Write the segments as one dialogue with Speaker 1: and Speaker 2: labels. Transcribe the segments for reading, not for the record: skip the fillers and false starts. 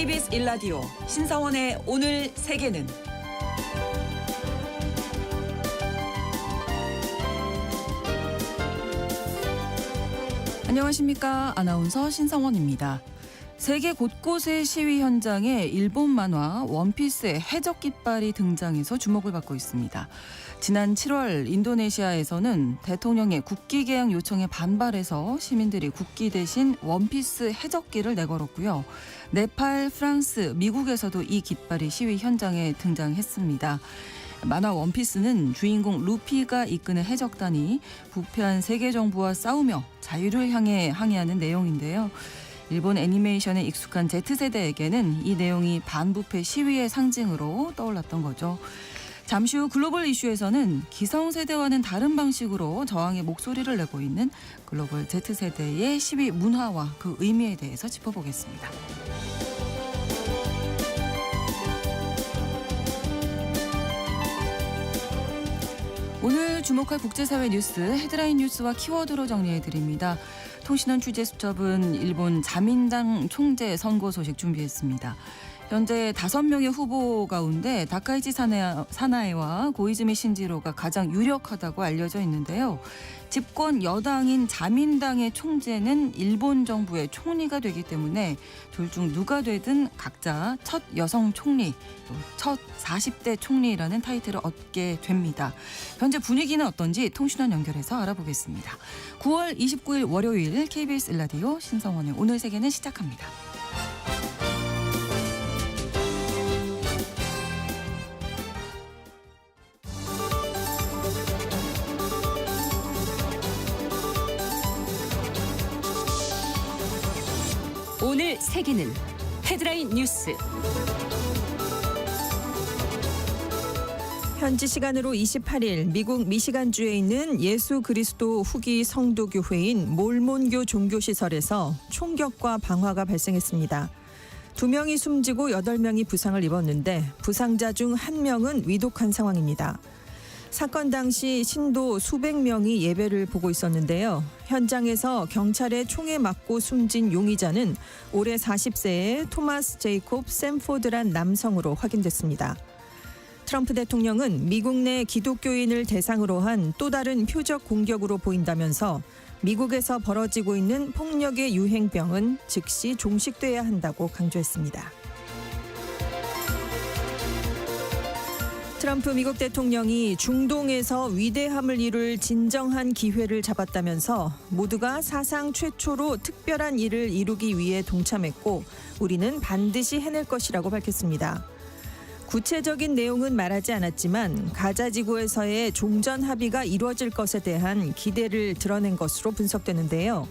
Speaker 1: KBS 1라디오 신성원의 오늘 세계는 안녕하십니까. 아나운서 신성원입니다. 세계 곳곳의 시위 현장에 일본 만화 원피스의 해적 깃발이 등장해서 주목을 받고 있습니다. 지난 7월 인도네시아에서는 대통령의 국기 개양 요청에 반발해서 시민들이 국기 대신 원피스 해적기를 내걸었고요. 네팔, 프랑스, 미국에서도 이 깃발이 시위 현장에 등장했습니다. 만화 원피스는 주인공 루피가 이끄는 해적단이 부패한 세계 정부와 싸우며 자유를 향해 항해하는 내용인데요. 일본 애니메이션에 익숙한 Z세대에게는 이 내용이 반부패 시위의 상징으로 떠올랐던 거죠. 잠시 후 글로벌 이슈에서는 기성세대와는 다른 방식으로 저항의 목소리를 내고 있는 글로벌 Z세대의 시위 문화와 그 의미에 대해서 짚어보겠습니다. 오늘 주목할 국제사회 뉴스 헤드라인 뉴스와 키워드로 정리해드립니다. 통신원 취재수첩은 일본 자민당 총재 선거 소식 준비했습니다. 현재 5명의 후보 가운데 다카이치 사나에와 고이즈미 신지로가 가장 유력하다고 알려져 있는데요. 집권 여당인 자민당의 총재는 일본 정부의 총리가 되기 때문에 둘 중 누가 되든 각자 첫 여성 총리, 또 첫 40대 총리라는 타이틀을 얻게 됩니다. 현재 분위기는 어떤지 통신원 연결해서 알아보겠습니다. 9월 29일 월요일 KBS 1라디오 신성원의 오늘 세계는 시작합니다. 오늘 세계는 헤드라인 뉴스.
Speaker 2: 현지 시간으로 28일 미국 미시간주에 있는 예수 그리스도 후기 성도교회인 몰몬교 종교시설에서 총격과 방화가 발생했습니다. 2명이 숨지고 8명이 부상을 입었는데 부상자 중 1명은 위독한 상황입니다. 사건 당시 신도 수백 명이 예배를 보고 있었는데요. 현장에서 경찰의 총에 맞고 숨진 용의자는 올해 40세의 토마스 제이콥 샘포드란 남성으로 확인됐습니다. 트럼프 대통령은 미국 내 기독교인을 대상으로 한 또 다른 표적 공격으로 보인다면서 미국에서 벌어지고 있는 폭력의 유행병은 즉시 종식돼야 한다고 강조했습니다. 트럼프 미국 대통령이 중동에서 위대함을 이룰 진정한 기회를 잡았다면서 모두가 사상 최초로 특별한 일을 이루기 위해 동참했고 우리는 반드시 해낼 것이라고 밝혔습니다. 구체적인 내용은 말하지 않았지만 가자 지구에서의 종전 합의가 이루어질 것에 대한 기대를 드러낸 것으로 분석되는데요.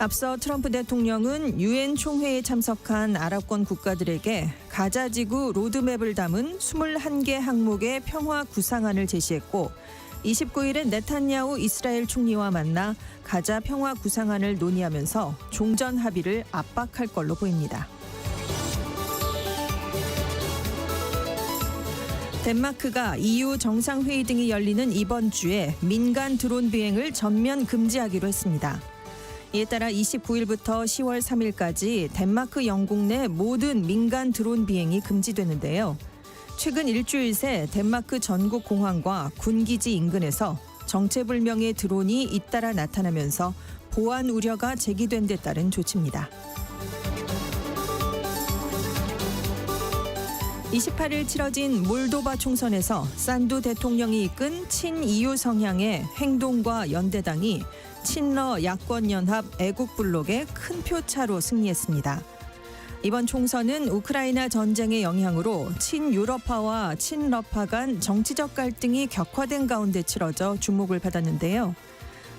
Speaker 2: 앞서 트럼프 대통령은 유엔 총회에 참석한 아랍권 국가들에게 가자 지구 로드맵을 담은 21개 항목의 평화 구상안을 제시했고 29일엔 네탄야후 이스라엘 총리와 만나 가자 평화 구상안을 논의하면서 종전 합의를 압박할 걸로 보입니다. 덴마크가 EU 정상회의 등이 열리는 이번 주에 민간 드론 비행을 전면 금지하기로 했습니다. 이에 따라 29일부터 10월 3일까지 덴마크 영국 내 모든 민간 드론 비행이 금지되는데요. 최근 일주일 새 덴마크 전국 공항과 군기지 인근에서 정체불명의 드론이 잇따라 나타나면서 보안 우려가 제기된 데 따른 조치입니다. 28일 치러진 몰도바 총선에서 산두 대통령이 이끈 친EU 성향의 행동과 연대당이 친러 야권연합 애국블록의 큰 표차로 승리했습니다. 이번 총선은 우크라이나 전쟁의 영향으로 친유럽파와 친러파 간 정치적 갈등이 격화된 가운데 치러져 주목을 받았는데요.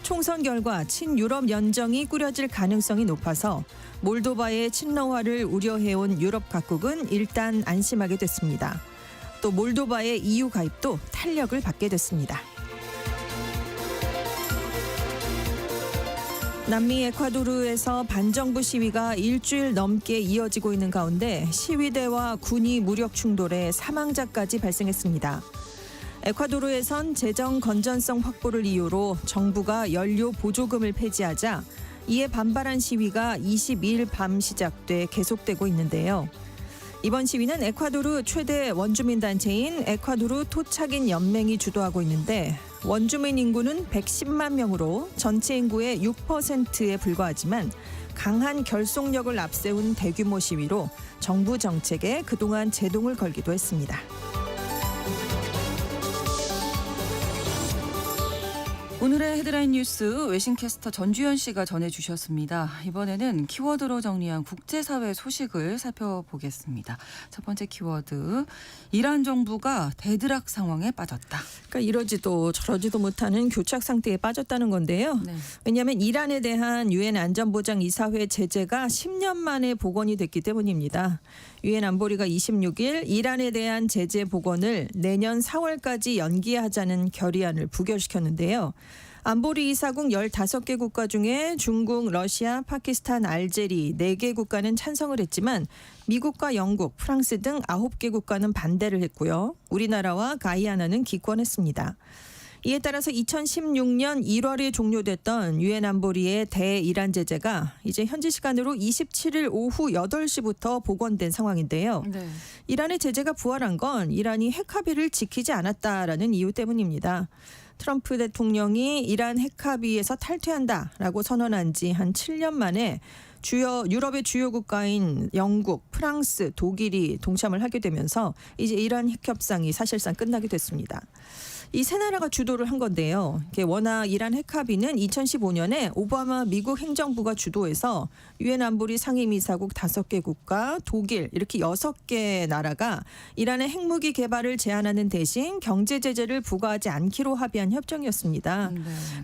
Speaker 2: 총선 결과 친유럽 연정이 꾸려질 가능성이 높아서 몰도바의 친러화를 우려해온 유럽 각국은 일단 안심하게 됐습니다. 또 몰도바의 EU 가입도 탄력을 받게 됐습니다. 남미 에콰도르에서 반정부 시위가 일주일 넘게 이어지고 있는 가운데 시위대와 군이 무력 충돌에 사망자까지 발생했습니다. 에콰도르에선 재정 건전성 확보를 이유로 정부가 연료 보조금을 폐지하자 이에 반발한 시위가 22일 밤 시작돼 계속되고 있는데요. 이번 시위는 에콰도르 최대 원주민 단체인 에콰도르 토착인 연맹이 주도하고 있는데 원주민 인구는 110만 명으로 전체 인구의 6%에 불과하지만 강한 결속력을 앞세운 대규모 시위로 정부 정책에 그동안 제동을 걸기도 했습니다.
Speaker 1: 오늘의 헤드라인 뉴스 외신캐스터 전주현 씨가 전해주셨습니다. 이번에는 키워드로 정리한 국제사회 소식을 살펴보겠습니다. 첫 번째 키워드, 이란 정부가 대드락 상황에 빠졌다.
Speaker 2: 그러니까 이러지도 저러지도 못하는 교착 상태에 빠졌다는 건데요.
Speaker 1: 네.
Speaker 2: 왜냐하면 이란에 대한 유엔 안전보장이사회 제재가 10년 만에 복원이 됐기 때문입니다. 유엔 안보리가 26일 이란에 대한 제재 복원을 내년 4월까지 연기하자는 결의안을 부결시켰는데요. 안보리 이사국 15개 국가 중에 중국, 러시아, 파키스탄, 알제리 4개 국가는 찬성을 했지만 미국과 영국, 프랑스 등 9개 국가는 반대를 했고요. 우리나라와 가이아나는 기권했습니다. 이에 따라서 2016년 1월에 종료됐던 유엔 안보리의 대이란 제재가 이제 현지 시간으로 27일 오후 8시부터 복원된 상황인데요.
Speaker 1: 네.
Speaker 2: 이란의 제재가 부활한 건 이란이 핵 합의를 지키지 않았다라는 이유 때문입니다. 트럼프 대통령이 이란 핵 합의에서 탈퇴한다라고 선언한 지 한 7년 만에 유럽의 주요 국가인 영국, 프랑스, 독일이 동참을 하게 되면서 이제 이란 핵 협상이 사실상 끝나게 됐습니다. 이 세 나라가 주도를 한 건데요. 워낙 이란 핵 합의는 2015년에 오바마 미국 행정부가 주도해서 유엔 안보리 상임이사국 5개 국가, 독일 이렇게 6개 나라가 이란의 핵무기 개발을 제한하는 대신 경제 제재를 부과하지 않기로 합의한 협정이었습니다.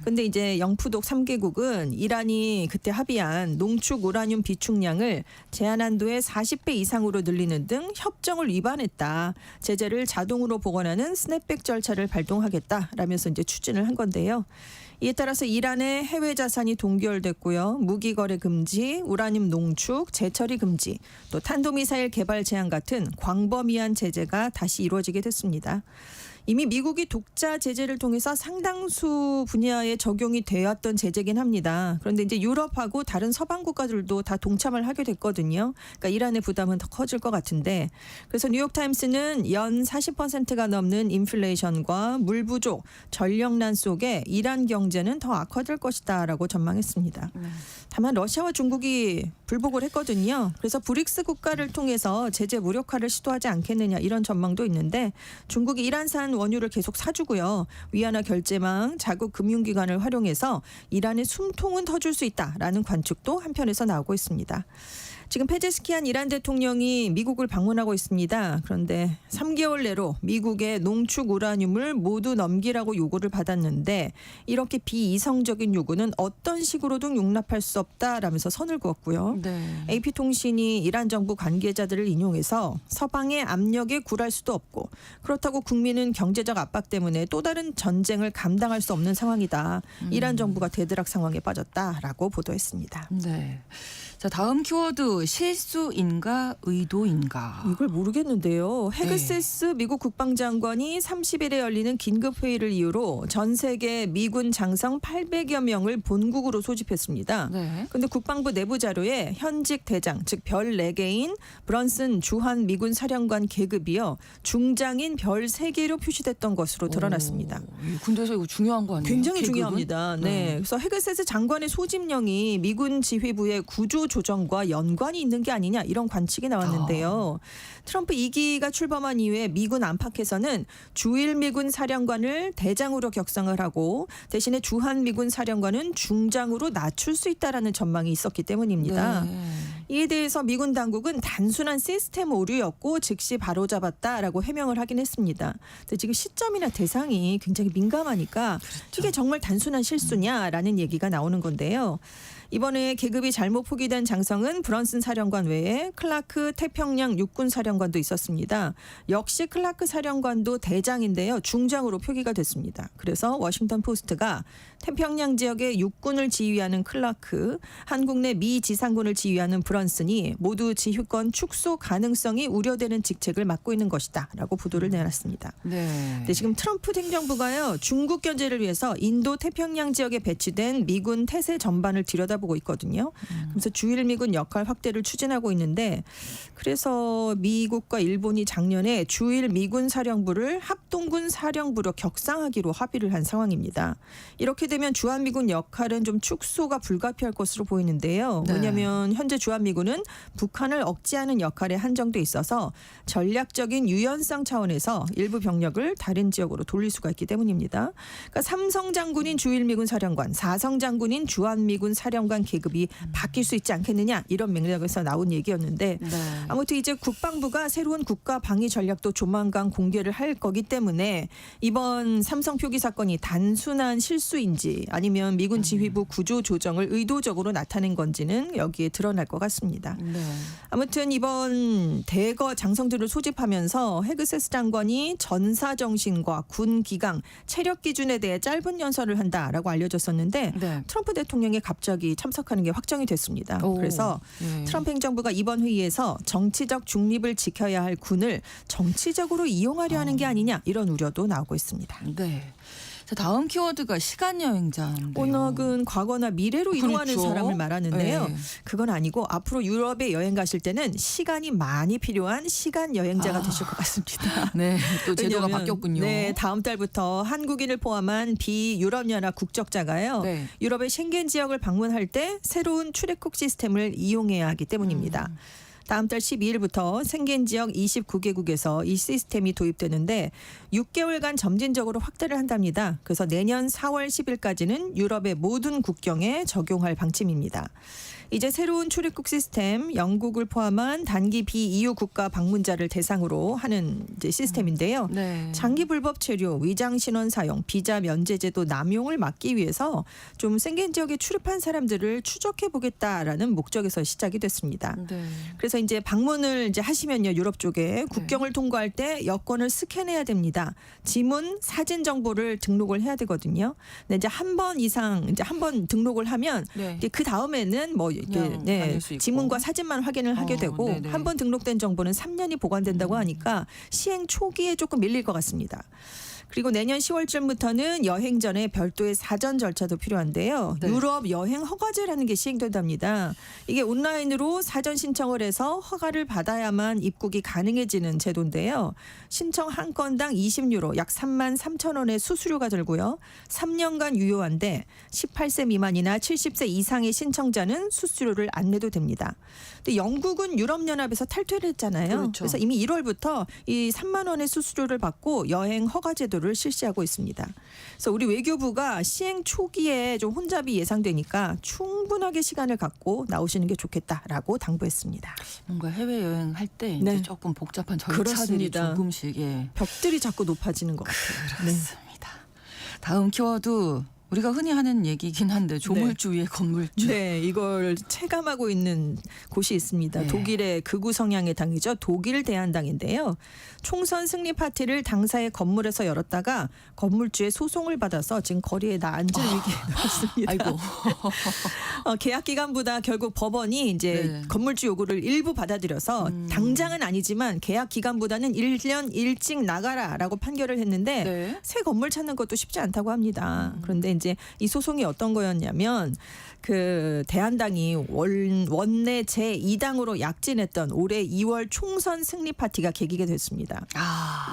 Speaker 2: 근데 이제 영푸독 3개국은 이란이 그때 합의한 농축 우라늄 비축량을 제한 한도의 40배 이상으로 늘리는 등 협정을 위반했다. 제재를 자동으로 복원하는 스냅백 절차를 발동하겠다라면서 이제 추진을 한 건데요. 이에 따라서 이란의 해외 자산이 동결됐고요. 무기 거래 금지, 우라늄 농축, 재처리 금지, 또 탄도미사일 개발 제한 같은 광범위한 제재가 다시 이루어지게 됐습니다. 이미 미국이 독자 제재를 통해서 상당수 분야에 적용이 되었던 제재긴 합니다. 그런데 이제 유럽하고 다른 서방 국가들도 다 동참을 하게 됐거든요. 그러니까 이란의 부담은 더 커질 것 같은데, 그래서 뉴욕타임스는 연 40%가 넘는 인플레이션과 물 부족, 전력난 속에 이란 경제는 더 악화될 것이다라고 전망했습니다. 다만 러시아와 중국이 불복을 했거든요. 그래서 브릭스 국가를 통해서 제재 무력화를 시도하지 않겠느냐 이런 전망도 있는데, 중국이 이란산 원유를 계속 사주고요. 위안화 결제망, 자국 금융기관을 활용해서 이란의 숨통은 터줄 수 있다라는 관측도 한편에서 나오고 있습니다. 지금 페제스키안 이란 대통령이 미국을 방문하고 있습니다. 그런데 3개월 내로 미국의 농축 우라늄을 모두 넘기라고 요구를 받았는데, 이렇게 비이성적인 요구는 어떤 식으로든 용납할 수 없다라면서 선을 그었고요.
Speaker 1: 네.
Speaker 2: AP통신이 이란 정부 관계자들을 인용해서 서방의 압력에 굴할 수도 없고, 그렇다고 국민은 경제적 압박 때문에 또 다른 전쟁을 감당할 수 없는 상황이다. 이란 정부가 대드락 상황에 빠졌다라고 보도했습니다.
Speaker 1: 네. 자, 다음 키워드, 실수인가 의도인가.
Speaker 2: 이걸 모르겠는데요. 헤그세스
Speaker 1: 네.
Speaker 2: 미국 국방장관이 30일에 열리는 긴급회의를 이유로 전 세계 미군 장성 800여 명을 본국으로 소집했습니다.
Speaker 1: 네.
Speaker 2: 그런데 국방부 내부 자료에 현직 대장, 즉 별 4개인 브런슨 주한 미군 사령관 계급이요, 중장인 별 3개로 표시됐던 것으로 드러났습니다.
Speaker 1: 군대에서 이거 중요한 거 아니에요?
Speaker 2: 굉장히
Speaker 1: 계급은?
Speaker 2: 중요합니다. 네. 그래서 헤그세스 장관의 소집령이 미군 지휘부의 구조 조정과 연관이 있는 게 아니냐 이런 관측이 나왔는데요. 트럼프 2기가 출범한 이후에 미군 안팎에서는 주일 미군 사령관을 대장으로 격상을 하고 대신에 주한 미군 사령관은 중장으로 낮출 수 있다라는 전망이 있었기 때문입니다.
Speaker 1: 네.
Speaker 2: 이에 대해서 미군 당국은 단순한 시스템 오류였고 즉시 바로잡았다라고 해명을 하긴 했습니다. 근데 지금 시점이나 대상이 굉장히 민감하니까 이게 정말 단순한 실수냐라는 얘기가 나오는 건데요. 이번에 계급이 잘못 포기된 장성은 브런슨 사령관 외에 클라크 태평양 육군 사령관도 있었습니다. 역시 클라크 사령관도 대장인데요. 중장으로 표기가 됐습니다. 그래서 워싱턴 포스트가 태평양 지역의 육군을 지휘하는 클라크, 한국 내 미 지상군을 지휘하는 브런슨이 모두 지휘권 축소 가능성이 우려되는 직책을 맡고 있는 것이다 라고 보도를 내놨습니다.
Speaker 1: 네.
Speaker 2: 근데 지금 트럼프 행정부가요, 중국 견제를 위해서 인도 태평양 지역에 배치된 미군 태세 전반을 들여다 들여다보고 있거든요. 그래서 주일미군 역할 확대를 추진하고 있는데 그래서 미국과 일본이 작년에 주일미군 사령부를 합동군 사령부로 격상하기로 합의를 한 상황입니다. 이렇게 되면 주한미군 역할은 좀 축소가 불가피할 것으로 보이는데요.
Speaker 1: 네.
Speaker 2: 왜냐하면 현재 주한미군은 북한을 억제하는 역할에 한정돼 있어서 전략적인 유연성 차원에서 일부 병력을 다른 지역으로 돌릴 수가 있기 때문입니다. 그러니까 삼성 장군인 주일미군 사령관, 사성 장군인 주한미군 사령관 계급이 바뀔 수 있지 않겠느냐 이런 맥락에서 나온 얘기였는데
Speaker 1: 네.
Speaker 2: 아무튼 이제 국방부가 새로운 국가 방위 전략도 조만간 공개를 할 거기 때문에 이번 삼성 표기 사건이 단순한 실수인지 아니면 미군 지휘부 구조 조정을 의도적으로 나타낸 건지는 여기에 드러날 것 같습니다.
Speaker 1: 네.
Speaker 2: 아무튼 이번 대거 장성들을 소집하면서 헤그세스 장관이 전사 정신과 군 기강, 체력 기준에 대해 짧은 연설을 한다라고 알려졌었는데
Speaker 1: 네.
Speaker 2: 트럼프 대통령이 갑자기 참석하는 게 확정이 됐습니다.
Speaker 1: 오.
Speaker 2: 그래서
Speaker 1: 네.
Speaker 2: 트럼프 행정부가 이번 회의에서 정치적 중립을 지켜야 할 군을 정치적으로 이용하려 하는 게 아니냐 이런 우려도 나오고 있습니다.
Speaker 1: 네. 자, 다음 키워드가 시간 여행자인데요.
Speaker 2: 언어는 과거나 미래로 이동하는
Speaker 1: 그렇죠.
Speaker 2: 사람을 말하는데요.
Speaker 1: 네.
Speaker 2: 그건 아니고 앞으로 유럽에 여행 가실 때는 시간이 많이 필요한 시간 여행자가 되실 것 같습니다.
Speaker 1: 네, 또 제도가
Speaker 2: 왜냐하면,
Speaker 1: 바뀌었군요.
Speaker 2: 네, 다음 달부터 한국인을 포함한 비유럽연합 국적자가요.
Speaker 1: 네.
Speaker 2: 유럽의 쉥겐 지역을 방문할 때 새로운 출입국 시스템을 이용해야 하기 때문입니다. 다음 달 12일부터 생겐 지역 29개국에서 이 시스템이 도입되는데 6개월간 점진적으로 확대를 한답니다. 그래서 내년 4월 10일까지는 유럽의 모든 국경에 적용할 방침입니다. 이제 새로운 출입국 시스템 영국을 포함한 단기 비EU 국가 방문자를 대상으로 하는 이제 시스템인데요.
Speaker 1: 네.
Speaker 2: 장기 불법 체류, 위장 신원 사용, 비자 면제 제도 남용을 막기 위해서 좀 생겐 지역에 출입한 사람들을 추적해 보겠다라는 목적에서 시작이 됐습니다.
Speaker 1: 네.
Speaker 2: 그래서 이제 방문을 이제 하시면요, 유럽 쪽에 국경을 통과할 때 여권을 스캔해야 됩니다. 지문, 사진 정보를 등록을 해야 되거든요. 근데 이제 한 번 이상 이제 한 번 등록을 하면
Speaker 1: 네.
Speaker 2: 그 다음에는 뭐 이렇게
Speaker 1: 그냥 다닐 수 있고.
Speaker 2: 지문과 사진만 확인을 하게 되고
Speaker 1: 네네.
Speaker 2: 한 번 등록된 정보는 3년이 보관된다고 하니까 시행 초기에 조금 밀릴 것 같습니다. 그리고 내년 10월쯤부터는 여행 전에 별도의 사전 절차도 필요한데요.
Speaker 1: 네.
Speaker 2: 유럽 여행 허가제라는 게 시행된답니다. 이게 온라인으로 사전 신청을 해서 허가를 받아야만 입국이 가능해지는 제도인데요. 신청 한 건당 20유로 약 3만 3천 원의 수수료가 들고요. 3년간 유효한데 18세 미만이나 70세 이상의 신청자는 수수료를 안 내도 됩니다. 근데 영국은 유럽연합에서 탈퇴를 했잖아요.
Speaker 1: 그렇죠.
Speaker 2: 그래서 이미 1월부터 이 3만 원의 수수료를 받고 여행 허가 제도를 실시하고 있습니다. 그래서 우리 외교부가 시행 초기에 좀 혼잡이 예상되니까 충분하게 시간을 갖고 나오시는 게 좋겠다라고 당부했습니다.
Speaker 1: 뭔가 해외 여행 할 때 이제
Speaker 2: 네.
Speaker 1: 조금 복잡한 절차들이
Speaker 2: 그렇습니다.
Speaker 1: 조금씩
Speaker 2: 벽들이 자꾸 높아지는 것 같아요. 네.
Speaker 1: 그렇습니다. 다음 키워드 우리가 흔히 하는 얘기긴 한데 조물주 위에 건물주.
Speaker 2: 네, 이걸 체감하고 있는 곳이 있습니다.
Speaker 1: 네.
Speaker 2: 독일의 극우 성향의 당이죠. 독일 대한당인데요. 총선 승리 파티를 당사의 건물에서 열었다가 건물주의 소송을 받아서 지금 거리에 앉을 위기에 놓였습니다.
Speaker 1: 아이고.
Speaker 2: 계약 기간보다 결국 법원이 이제
Speaker 1: 네.
Speaker 2: 건물주 요구를 일부 받아들여서 당장은 아니지만 계약 기간보다는 1년 일찍 나가라라고 판결을 했는데
Speaker 1: 네.
Speaker 2: 새 건물 찾는 것도 쉽지 않다고 합니다. 그런데 이제 이 소송이 어떤 거였냐면 그 대한당이 원내 제2당으로 약진했던 올해 2월 총선 승리 파티가 계기가 됐습니다.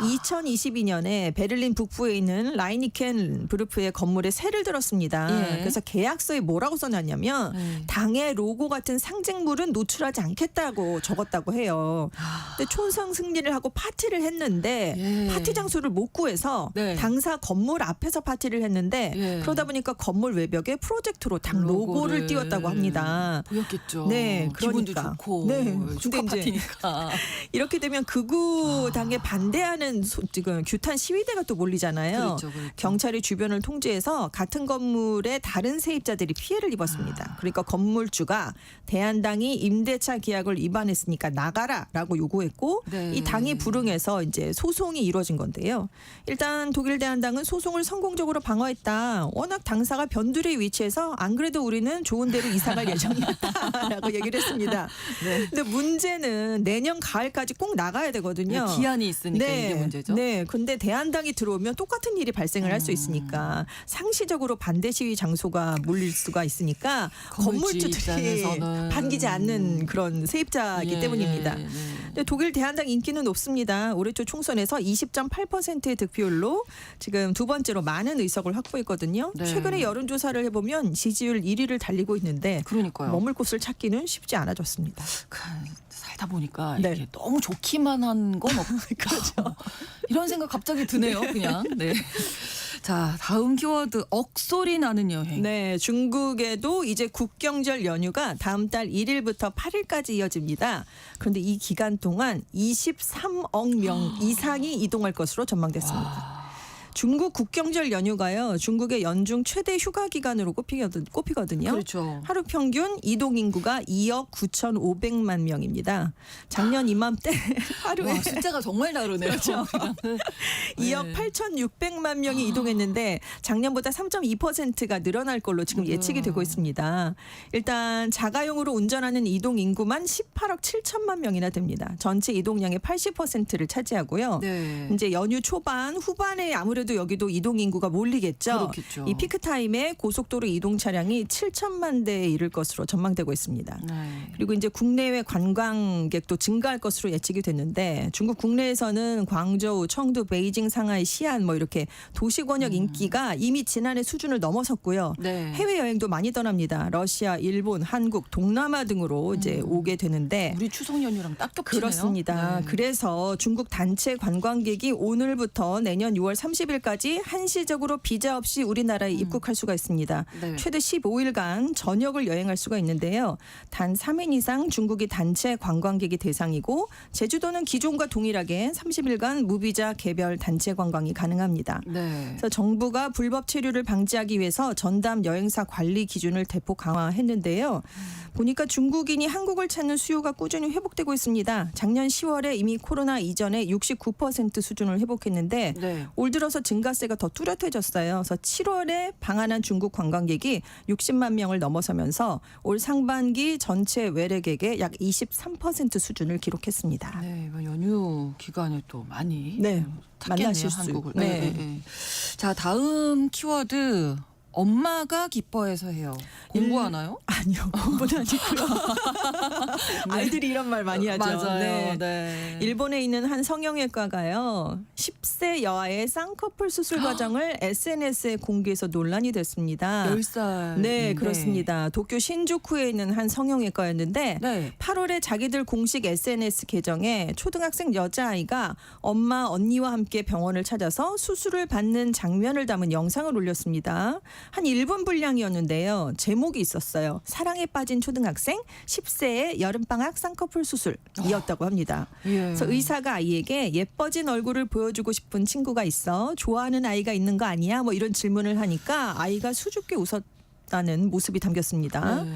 Speaker 2: 2022년에 베를린 북부에 있는 라이니켄 브루프의 건물에 새를 들었습니다.
Speaker 1: 예.
Speaker 2: 그래서 계약서에 뭐라고 써놨냐면 당의 로고 같은 상징물은 노출하지 않겠다고 적었다고 해요. 근데 총선 승리를 하고 파티를 했는데
Speaker 1: 예.
Speaker 2: 파티 장소를 못 구해서
Speaker 1: 네.
Speaker 2: 당사 건물 앞에서 파티를 했는데
Speaker 1: 예.
Speaker 2: 그러다 보니까 건물 외벽에 프로젝터로 당 로고를 띄웠다고 합니다.
Speaker 1: 보였겠죠.
Speaker 2: 네,
Speaker 1: 기분도
Speaker 2: 그러니까.
Speaker 1: 좋고
Speaker 2: 네,
Speaker 1: 축하
Speaker 2: 근데 이제
Speaker 1: 파티니까.
Speaker 2: 이렇게 되면 극우 당에 반대하는 지금 규탄 시위대가 또 몰리잖아요.
Speaker 1: 그렇죠, 그렇죠.
Speaker 2: 경찰이 주변을 통제해서 같은 건물에 다른 세입자들이 피해를 입었습니다. 그러니까 건물주가 대한당이 임대차 계약을 위반했으니까 나가라라고 요구했고
Speaker 1: 네.
Speaker 2: 이 당이 불응해서 이제 소송이 이루어진 건데요. 일단 독일 대한당은 소송을 성공적으로 방어했다. 워낙 당사가 변두리에 위치해서 안 그래도 우리는 좋은 데로 이사갈 예정이었다라고 얘기를 했습니다.
Speaker 1: 네.
Speaker 2: 근데 문제는 내년 가을까지 꼭 나가야 되거든요.
Speaker 1: 기한이 있으니까 이게 문제죠.
Speaker 2: 네. 근데 대한당이 들어오면 똑같은 일이 발생을 할 수 있으니까 상시적으로 반대 시위 장소가 몰릴 수가 있으니까
Speaker 1: 건물주
Speaker 2: 건물주들이
Speaker 1: 입장에서는
Speaker 2: 반기지 않는 그런 세입자이기
Speaker 1: 예,
Speaker 2: 때문입니다.
Speaker 1: 예, 예.
Speaker 2: 근데 독일 대한당 인기는 높습니다. 올해 초 총선에서 20.8%의 득표율로 지금 두 번째로 많은 의석을 확보했거든요.
Speaker 1: 네.
Speaker 2: 최근에 여론조사를 해보면 지지율 1위를 달리고 있는데
Speaker 1: 그러니까요.
Speaker 2: 머물 곳을 찾기는 쉽지 않아졌습니다.
Speaker 1: 살다 보니까
Speaker 2: 네.
Speaker 1: 이렇게 너무 좋기만 한 건 없죠.
Speaker 2: 그렇죠.
Speaker 1: 이런 생각 갑자기 드네요. 그냥. 네. 자, 다음 키워드 억소리 나는 여행.
Speaker 2: 네, 중국에도 이제 국경절 연휴가 다음 달 1일부터 8일까지 이어집니다. 그런데 이 기간 동안 23억 명 이상이 이동할 것으로 전망됐습니다. 중국 국경절 연휴가요. 중국의 연중 최대 휴가 기간으로 꼽히거든요.
Speaker 1: 그렇죠.
Speaker 2: 하루 평균 이동 인구가 2억 9,500만 명입니다. 작년 이맘때 하루에
Speaker 1: 와, 숫자가 정말 다르네요.
Speaker 2: 그렇죠. 2억
Speaker 1: 네.
Speaker 2: 8,600만 명이 이동했는데 작년보다 3.2%가 늘어날 걸로 지금 예측이 되고 있습니다. 일단 자가용으로 운전하는 이동 인구만 18억 7천만 명이나 됩니다. 전체 이동량의 80%를 차지하고요.
Speaker 1: 네.
Speaker 2: 이제 연휴 초반 후반에 아무래도 여기도 이동 인구가 몰리겠죠.
Speaker 1: 그렇겠죠.
Speaker 2: 이 피크 타임에 고속도로 이동 차량이 7천만 대에 이를 것으로 전망되고 있습니다.
Speaker 1: 네.
Speaker 2: 그리고 이제 국내외 관광객도 증가할 것으로 예측이 됐는데 중국 국내에서는 광저우, 청두, 베이징, 상하이, 시안 뭐 이렇게 도시 권역 인기가 이미 지난해 수준을 넘어섰고요.
Speaker 1: 네.
Speaker 2: 해외 여행도 많이 떠납니다. 러시아, 일본, 한국, 동남아 등으로 이제 오게 되는데
Speaker 1: 우리 추석 연휴랑 딱 겹치네요.
Speaker 2: 그렇습니다.
Speaker 1: 네.
Speaker 2: 그래서 중국 단체 관광객이 오늘부터 내년 6월 30일까지 한시적으로 비자 없이 우리나라에 입국할 수가 있습니다.
Speaker 1: 네.
Speaker 2: 최대 15일간 전역을 여행할 수가 있는데요. 단 3인 이상 중국이 단체 관광객이 대상이고 제주도는 기존과 동일하게 30일간 무비자 개별 단체 관광이 가능합니다.
Speaker 1: 네.
Speaker 2: 그래서 정부가 불법 체류를 방지하기 위해서 전담 여행사 관리 기준을 대폭 강화했는데요. 보니까 중국인이 한국을 찾는 수요가 꾸준히 회복되고 있습니다. 작년 10월에 이미 코로나 이전에 69% 수준을 회복했는데
Speaker 1: 네.
Speaker 2: 올 들어서 증가세가 더 뚜렷해졌어요. 그래서 7월에 방한한 중국 관광객이 60만 명을 넘어서면서 올 상반기 전체 외래객의 약 23% 수준을 기록했습니다.
Speaker 1: 네, 이번 연휴 기간에 또 많이
Speaker 2: 네,
Speaker 1: 탔겠네요,
Speaker 2: 만나실 수
Speaker 1: 한국을.
Speaker 2: 네.
Speaker 1: 네. 네, 네. 자, 다음 키워드 엄마가 기뻐해서 해요. 공부하나요?
Speaker 2: 아니요, 공부는 아니고요. 아이들이 이런 말 많이 하죠.
Speaker 1: 맞아요.
Speaker 2: 네.
Speaker 1: 네.
Speaker 2: 일본에 있는 한 성형외과가요. 10세 여아의 쌍꺼풀 수술 과정을 SNS에 공개해서 논란이 됐습니다.
Speaker 1: 10살.
Speaker 2: 네, 그렇습니다. 도쿄 신주쿠에 있는 한 성형외과였는데
Speaker 1: 네.
Speaker 2: 8월에 자기들 공식 SNS 계정에 초등학생 여자아이가 엄마, 언니와 함께 병원을 찾아서 수술을 받는 장면을 담은 영상을 올렸습니다. 한 1분 분량이었는데요. 제목이 있었어요. 사랑에 빠진 초등학생 10세의 여름방학 쌍꺼풀 수술이었다고 합니다.
Speaker 1: 예.
Speaker 2: 그래서 의사가 아이에게 예뻐진 얼굴을 보여주고 싶은 친구가 있어 좋아하는 아이가 있는 거 아니야? 뭐 이런 질문을 하니까 아이가 수줍게 웃었다는 모습이 담겼습니다.
Speaker 1: 네.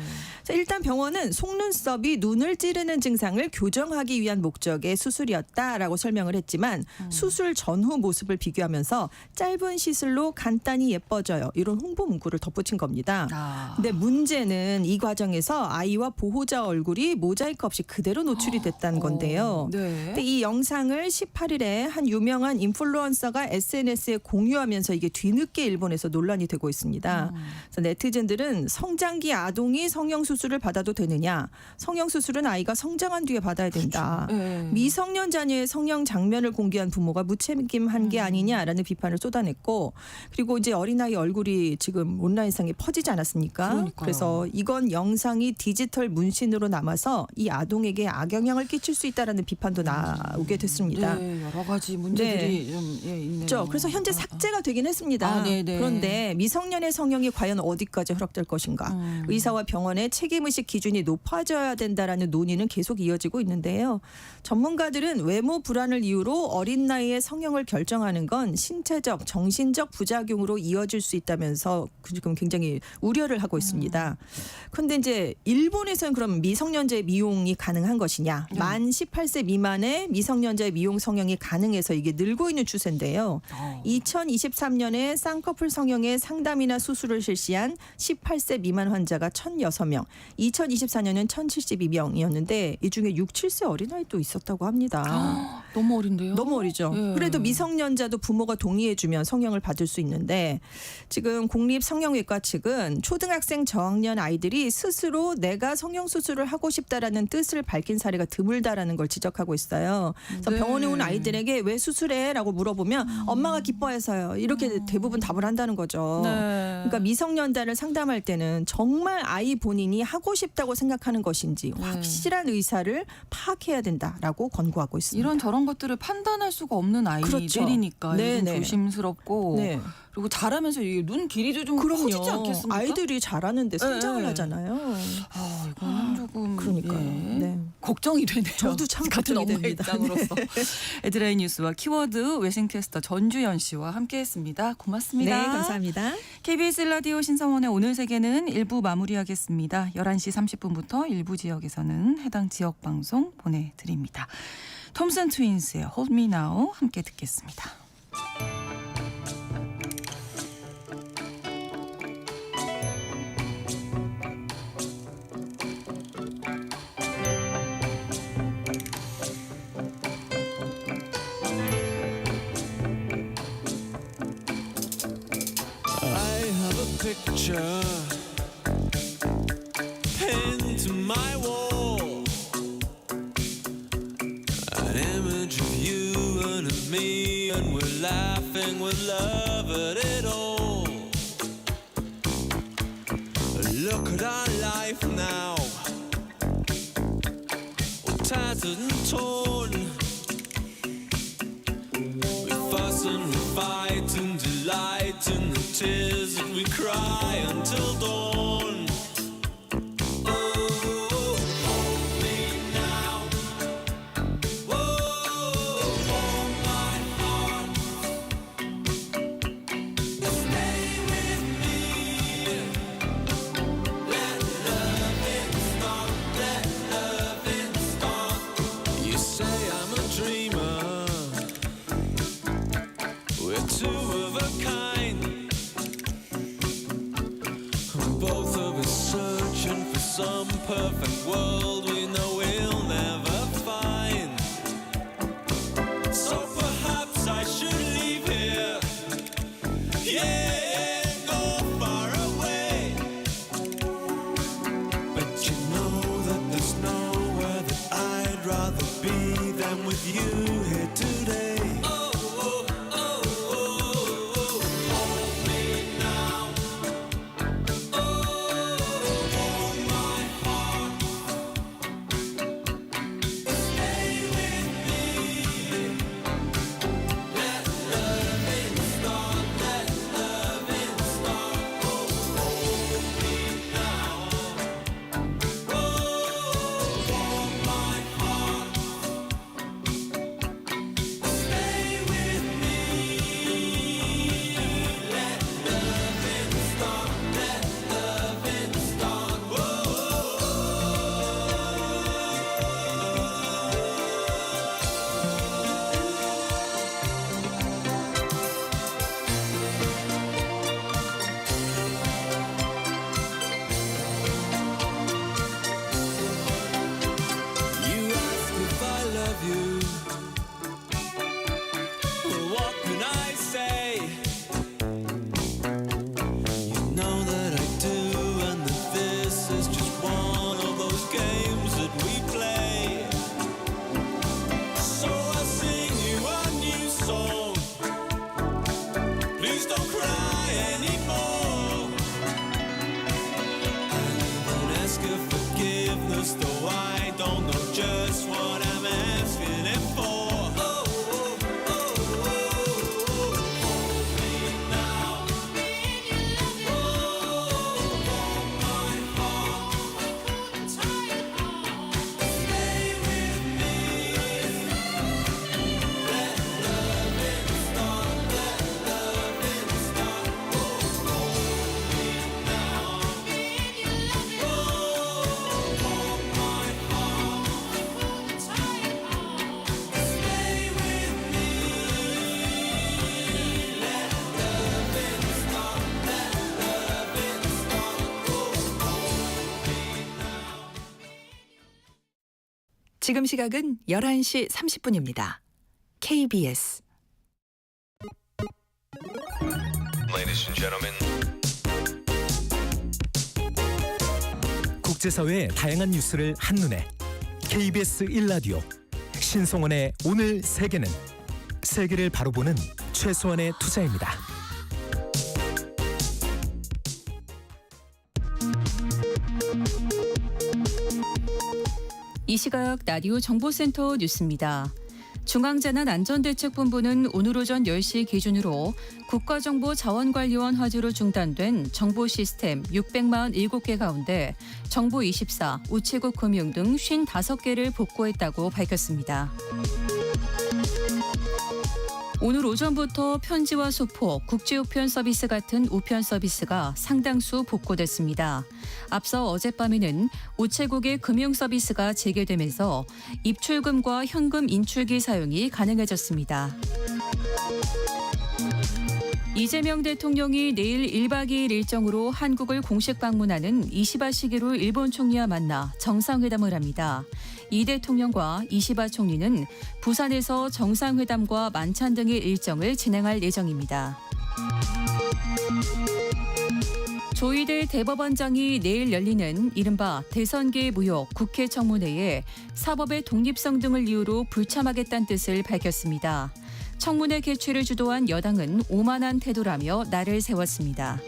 Speaker 2: 자, 일단 병원은 속눈썹이 눈을 찌르는 증상을 교정하기 위한 목적의 수술이었다라고 설명을 했지만 수술 전후 모습을 비교하면서 짧은 시술로 간단히 예뻐져요. 이런 홍보 문구를 덧붙인 겁니다.
Speaker 1: 아.
Speaker 2: 근데 문제는 이 과정에서 아이와 보호자 얼굴이 모자이크 없이 그대로 노출이 됐다는 건데요.
Speaker 1: 네.
Speaker 2: 근데 이 영상을 18일에 한 유명한 인플루언서가 SNS에 공유하면서 이게 뒤늦게 일본에서 논란이 되고 있습니다. 그래서 네티즌들은 성장기 아동이 성형수술을 받아도 되느냐? 성형수술은 아이가 성장한 뒤에 받아야 된다.
Speaker 1: 네.
Speaker 2: 미성년 자녀의 성형 장면을 공개한 부모가 무책임한 게 아니냐라는 비판을 쏟아냈고 그리고 이제 어린아이 얼굴이 지금 온라인상에 퍼지지 않았습니까?
Speaker 1: 그러니까요.
Speaker 2: 그래서 이건 영상이 디지털 문신으로 남아서 이 아동에게 악영향을 끼칠 수 있다라는 비판도 나오게 됐습니다.
Speaker 1: 네, 여러 가지 문제들이 좀 있네요.
Speaker 2: 그래서 현재 삭제가 되긴 했습니다.
Speaker 1: 아, 네네.
Speaker 2: 그런데 미성년의 성형이 과연 어디까지 얼마까지 허락될 것인가. 의사와 병원의 책임의식 기준이 높아져야 된다라는 논의는 계속 이어지고 있는데요. 전문가들은 외모 불안을 이유로 어린 나이에 성형을 결정하는 건 신체적, 정신적 부작용으로 이어질 수 있다면서 지금 굉장히 우려를 하고 있습니다. 그런데 이제 일본에서는 그럼 미성년자의 미용이 가능한 것이냐? 만 18세 미만의 미성년자의 미용 성형이 가능해서 이게 늘고 있는 추세인데요. 2023년에 쌍꺼풀 성형의 상담이나 수술을 실시한 18세 미만 환자가 1,006명, 2024년은 1,072명이었는데 이 중에 6, 7세 어린아이도 있었다고 합니다.
Speaker 1: 너무 어린데요?
Speaker 2: 너무 어리죠.
Speaker 1: 예.
Speaker 2: 그래도 미성년자도 부모가 동의해주면 성형을 받을 수 있는데 지금 국립성형외과 측은 초등학생 저학년 아이들이 스스로 내가 성형수술을 하고 싶다라는 뜻을 밝힌 사례가 드물다라는 걸 지적하고 있어요. 그래서
Speaker 1: 네.
Speaker 2: 병원에 온 아이들에게 왜 수술해? 라고 물어보면 엄마가 기뻐해서요. 이렇게 대부분 답을 한다는 거죠.
Speaker 1: 네.
Speaker 2: 그러니까 미성년자를 상담할 때는 정말 아이 본인이 하고 싶다고 생각하는 것인지 확실한 의사를 파악해야 된다라고 권고하고 있습니다.
Speaker 1: 이런 저런 것들을 판단할 수가 없는 아이들이니까
Speaker 2: 그렇죠.
Speaker 1: 좀
Speaker 2: 네네.
Speaker 1: 조심스럽고
Speaker 2: 네.
Speaker 1: 그리고 자라면서 이눈 길이도 좀
Speaker 2: 그럼요.
Speaker 1: 커지지 않겠습니까?
Speaker 2: 아이들이 잘하는데 성장을
Speaker 1: 네.
Speaker 2: 하잖아요.
Speaker 1: 아, 이거는 조금
Speaker 2: 그러니까요.
Speaker 1: 예.
Speaker 2: 네.
Speaker 1: 걱정이 되네요.
Speaker 2: 저도 참
Speaker 1: 같은
Speaker 2: 걱정이
Speaker 1: 엄마의
Speaker 2: 됩니다.
Speaker 1: 입장으로서. 헤드라인 뉴스와 키워드 외신캐스터 전주연 씨와 함께했습니다. 고맙습니다.
Speaker 2: 네, 감사합니다.
Speaker 1: KBS 라디오 신성원의 오늘 세계는 1부 마무리하겠습니다. 11시 30분부터 일부 지역에서는 해당 지역 방송 보내드립니다. 톰슨 트윈스의 Hold Me Now 함께 듣겠습니다.
Speaker 3: I have a picture pinned to my wall, an image of you and of me, and we're laughing with love at it all. Look at our life now, all tattered and torn. We fuss and we fight and delight in the tears that we cry until dawn. Oh, hold me now. Oh, hold my heart. Stay with me. Let loving start. Let loving start. You say I'm a dreamer. We're two of a kind. Both of us searching for some perfect world we know we'll never find. So perhaps I should leave here, yeah, and go far away. But you know that there's nowhere that I'd rather be than with you here today.
Speaker 2: 지금 시각은 11시 30분입니다. KBS
Speaker 3: Ladies and gentlemen.
Speaker 4: 국제사회의 다양한 뉴스를 한눈에 KBS 1라디오 신성원의 오늘 세계는 세계를 바로 보는 최소한의 투자입니다.
Speaker 1: 이 시각 라디오 정보센터 뉴스입니다. 중앙재난안전대책본부는 오늘 오전 10시 기준으로 국가정보자원관리원 화재로 중단된 정보 시스템 647개 가운데 정보24, 우체국 금융 등 55개를 복구했다고 밝혔습니다. 오늘 오전부터 편지와 소포, 국제우편 서비스 같은 우편 서비스가 상당수 복구됐습니다. 앞서 어젯밤에는 우체국의 금융 서비스가 재개되면서 입출금과 현금 인출기 사용이 가능해졌습니다. 이재명 대통령이 내일 1박 2일 일정으로 한국을 공식 방문하는 이시바 시게루 일본 총리와 만나 정상회담을 합니다. 이 대통령과 이시바 총리는 부산에서 정상회담과 만찬 등의 일정을 진행할 예정입니다. 조희대 대법원장이 내일 열리는 이른바 대선계 무효 국회 청문회에 사법의 독립성 등을 이유로 불참하겠다는 뜻을 밝혔습니다. 청문회 개최를 주도한 여당은 오만한 태도라며 날을 세웠습니다.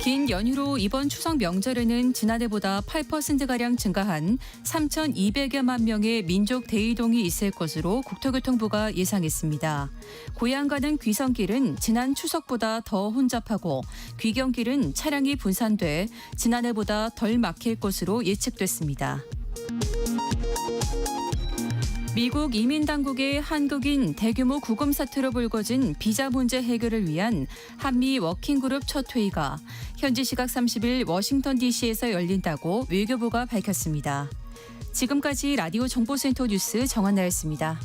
Speaker 1: 긴 연휴로 이번 추석 명절에는 지난해보다 8%가량 증가한 3,200여만 명의 민족 대이동이 있을 것으로 국토교통부가 예상했습니다. 고향 가는 귀성길은 지난 추석보다 더 혼잡하고 귀경길은 차량이 분산돼 지난해보다 덜 막힐 것으로 예측됐습니다. 미국 이민당국의 한국인 대규모 구금 사태로 불거진 비자 문제 해결을 위한 한미 워킹그룹 첫 회의가 현지 시각 30일 워싱턴 DC에서 열린다고 외교부가 밝혔습니다. 지금까지 라디오 정보센터 뉴스 정한나였습니다.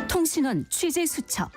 Speaker 1: 통신원 취재 수첩.